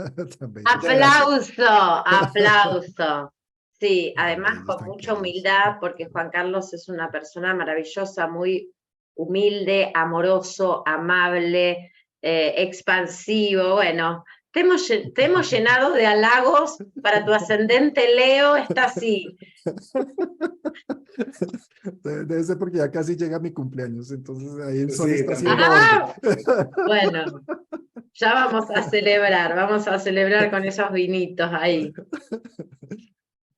bellos. Muchas gracias. Aplauso, aplauso. Sí, Tan además bellos, con tan mucha queridos. humildad, porque Juan Carlos es una persona maravillosa, muy humilde, amoroso, amable, expansivo. Bueno, te hemos llenado de halagos para tu ascendente Leo, está así. Debe ser porque ya casi llega mi cumpleaños, entonces ahí el sol Sí, está también. haciendo orden. ¡Ah! Bueno, ya vamos a celebrar con esos vinitos ahí.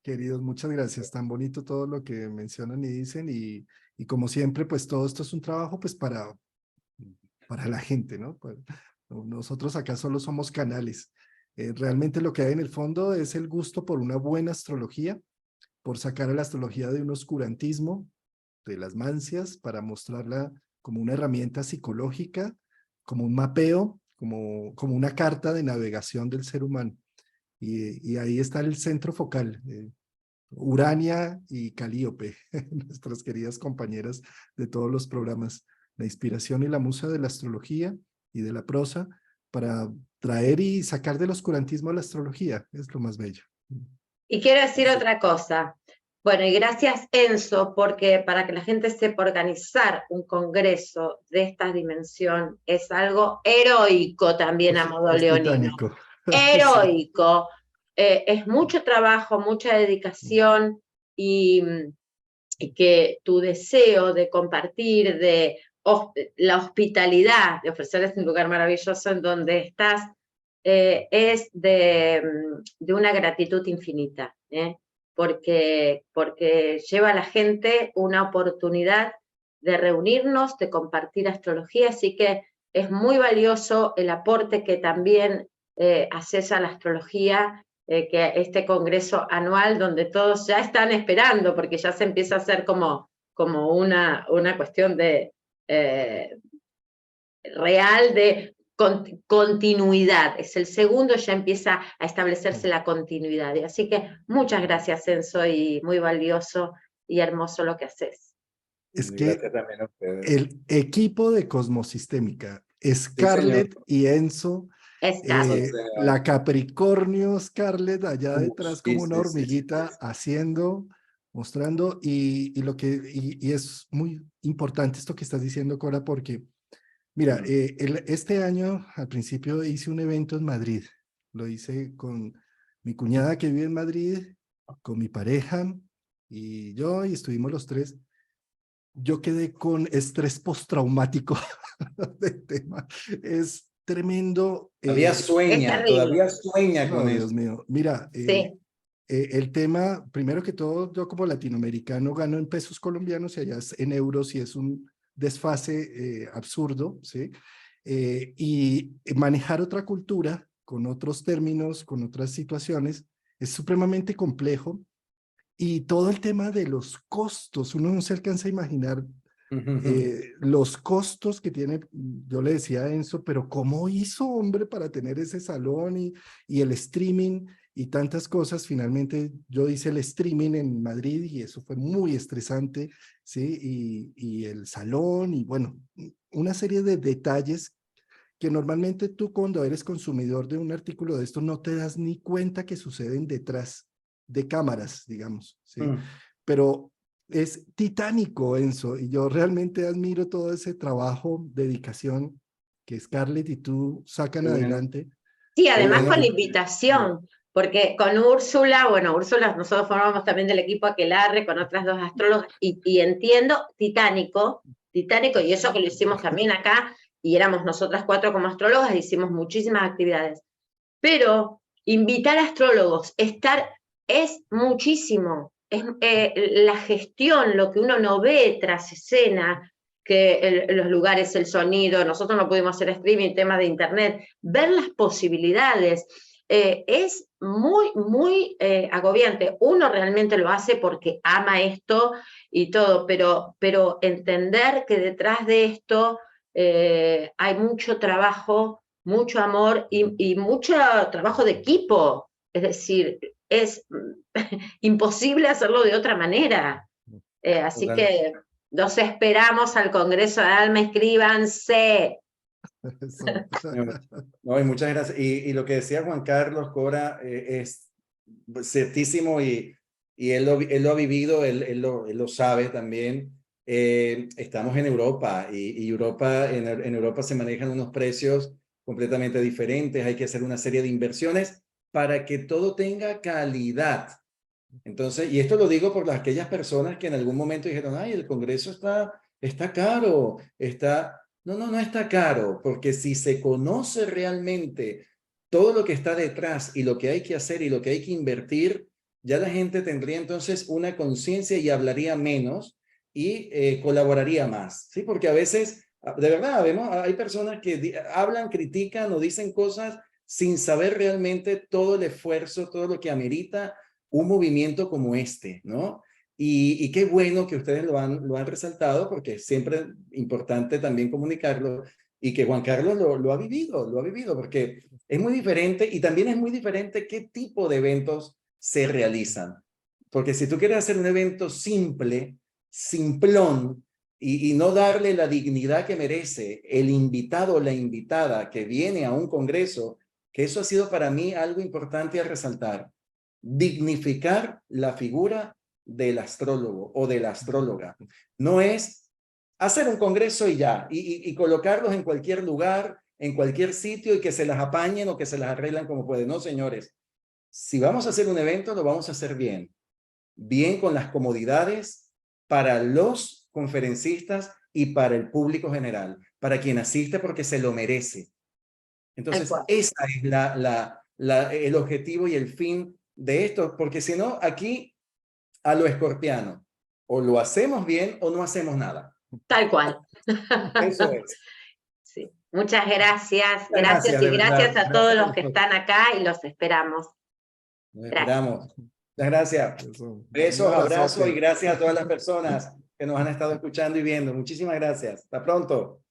Queridos, muchas gracias. Tan bonito todo lo que mencionan y dicen y como siempre, pues todo esto es un trabajo pues para la gente, ¿no? Nosotros acá solo somos canales. Realmente lo que hay en el fondo es el gusto por una buena astrología, por sacar a la astrología de un oscurantismo, de las mancias, para mostrarla como una herramienta psicológica, como un mapeo, como una carta de navegación del ser humano. Y ahí está el centro focal, Urania y Calíope, nuestras queridas compañeras de todos los programas, la inspiración y la musa de la astrología y de la prosa para traer y sacar del oscurantismo a la astrología, es lo más bello. Y quiero decir otra cosa. Bueno, y gracias Enzo, porque para que la gente sepa organizar un congreso de esta dimensión es algo heroico también a modo Es leonino. titánico. Heroico. Es mucho trabajo, mucha dedicación y que tu deseo de compartir, de la hospitalidad, de ofrecerles un lugar maravilloso en donde estás, es de una gratitud infinita, porque lleva a la gente una oportunidad de reunirnos, de compartir astrología, así que es muy valioso el aporte que también haces a la astrología, que este congreso anual donde todos ya están esperando, porque ya se empieza a hacer como una cuestión de real de continuidad. Es el segundo, ya empieza a establecerse la continuidad. Así que muchas gracias, Enzo, y muy valioso y hermoso lo que haces. Es que Gracias también a ustedes. el equipo de Cosmosistémica, Sí, señor. Scarlett y Enzo, Scarlett. la Capricornio Scarlett allá detrás como Sí, una sí, sí, sí. hormiguita haciendo, mostrando y es muy importante esto que estás diciendo, Cora, porque mira, este año al principio hice un evento en Madrid, lo hice con mi cuñada que vive en Madrid, con mi pareja y yo y estuvimos los tres. Yo quedé con estrés postraumático del tema. Es tremendo. Es terrible. Todavía sueña No, con Dios eso. mío. Mira, Sí. el tema, primero que todo, yo como latinoamericano gano en pesos colombianos y allá es en euros y es un desfase absurdo, ¿sí? Y manejar otra cultura con otros términos, con otras situaciones, es supremamente complejo y todo el tema de los costos, uno no se alcanza a imaginar los costos que tiene. Yo le decía a Enzo, pero ¿cómo hizo, hombre, para tener ese salón y el streaming y tantas cosas? Finalmente yo hice el streaming en Madrid y eso fue muy estresante, ¿sí? Y el salón y bueno, una serie de detalles que normalmente tú cuando eres consumidor de un artículo de esto no te das ni cuenta que suceden detrás de cámaras, digamos, ¿sí? Pero es titánico, Enzo, y yo realmente admiro todo ese trabajo, dedicación que Scarlett y tú sacan Qué bueno. adelante. Sí, además bueno. con la invitación, porque con Úrsula, bueno, Úrsula, nosotros formamos también del equipo Aquelarre con otras dos astrólogas, y entiendo, titánico, y eso que lo hicimos también acá, y éramos nosotras 4 como astrólogas, hicimos muchísimas actividades. Pero invitar a astrólogos, es muchísimo, es la gestión, lo que uno no ve tras escena, que los lugares, el sonido, nosotros no pudimos hacer streaming, temas de internet, ver las posibilidades, es muy, muy agobiante. Uno realmente lo hace porque ama esto y todo, pero entender que detrás de esto hay mucho trabajo, mucho amor y mucho trabajo de equipo. Es decir, es imposible hacerlo de otra manera. Así que los esperamos al Congreso de Alma, escríbanse. No, y muchas gracias. Y lo que decía Juan Carlos Cora es ciertísimo y él lo ha vivido, él lo sabe también. Estamos en Europa y Europa, en Europa se manejan unos precios completamente diferentes. Hay que hacer una serie de inversiones para que todo tenga calidad. Entonces, y esto lo digo por aquellas personas que en algún momento dijeron, ay, el Congreso está caro, no está caro, porque si se conoce realmente todo lo que está detrás y lo que hay que hacer y lo que hay que invertir, ya la gente tendría entonces una conciencia y hablaría menos y colaboraría más, ¿sí? Porque a veces, de verdad, hay personas que hablan, critican o dicen cosas sin saber realmente todo el esfuerzo, todo lo que amerita un movimiento como este, ¿no? Y qué bueno que ustedes lo han resaltado, porque es siempre importante también comunicarlo y que Juan Carlos lo ha vivido, porque es muy diferente y también es muy diferente qué tipo de eventos se realizan. Porque si tú quieres hacer un evento simple, simplón, y no darle la dignidad que merece el invitado o la invitada que viene a un congreso, que eso ha sido para mí algo importante a resaltar. Dignificar la figura del astrólogo o de la astróloga. No es hacer un congreso y ya, y colocarlos en cualquier lugar, en cualquier sitio y que se las apañen o que se las arreglan como pueden. No, señores. Si vamos a hacer un evento, lo vamos a hacer bien. Bien con las comodidades para los conferencistas y para el público general, para quien asiste porque se lo merece. Entonces, esa es el objetivo y el fin de esto, porque si no, aquí a lo escorpiano, o lo hacemos bien o no hacemos nada. Tal cual. Eso es. Sí. Muchas gracias, Gracias, y de gracias verdad. a todos los que están acá y los esperamos. Nos esperamos. Muchas gracias. Besos, Un abrazote. abrazos y gracias a todas las personas que nos han estado escuchando y viendo. Muchísimas gracias. Hasta pronto.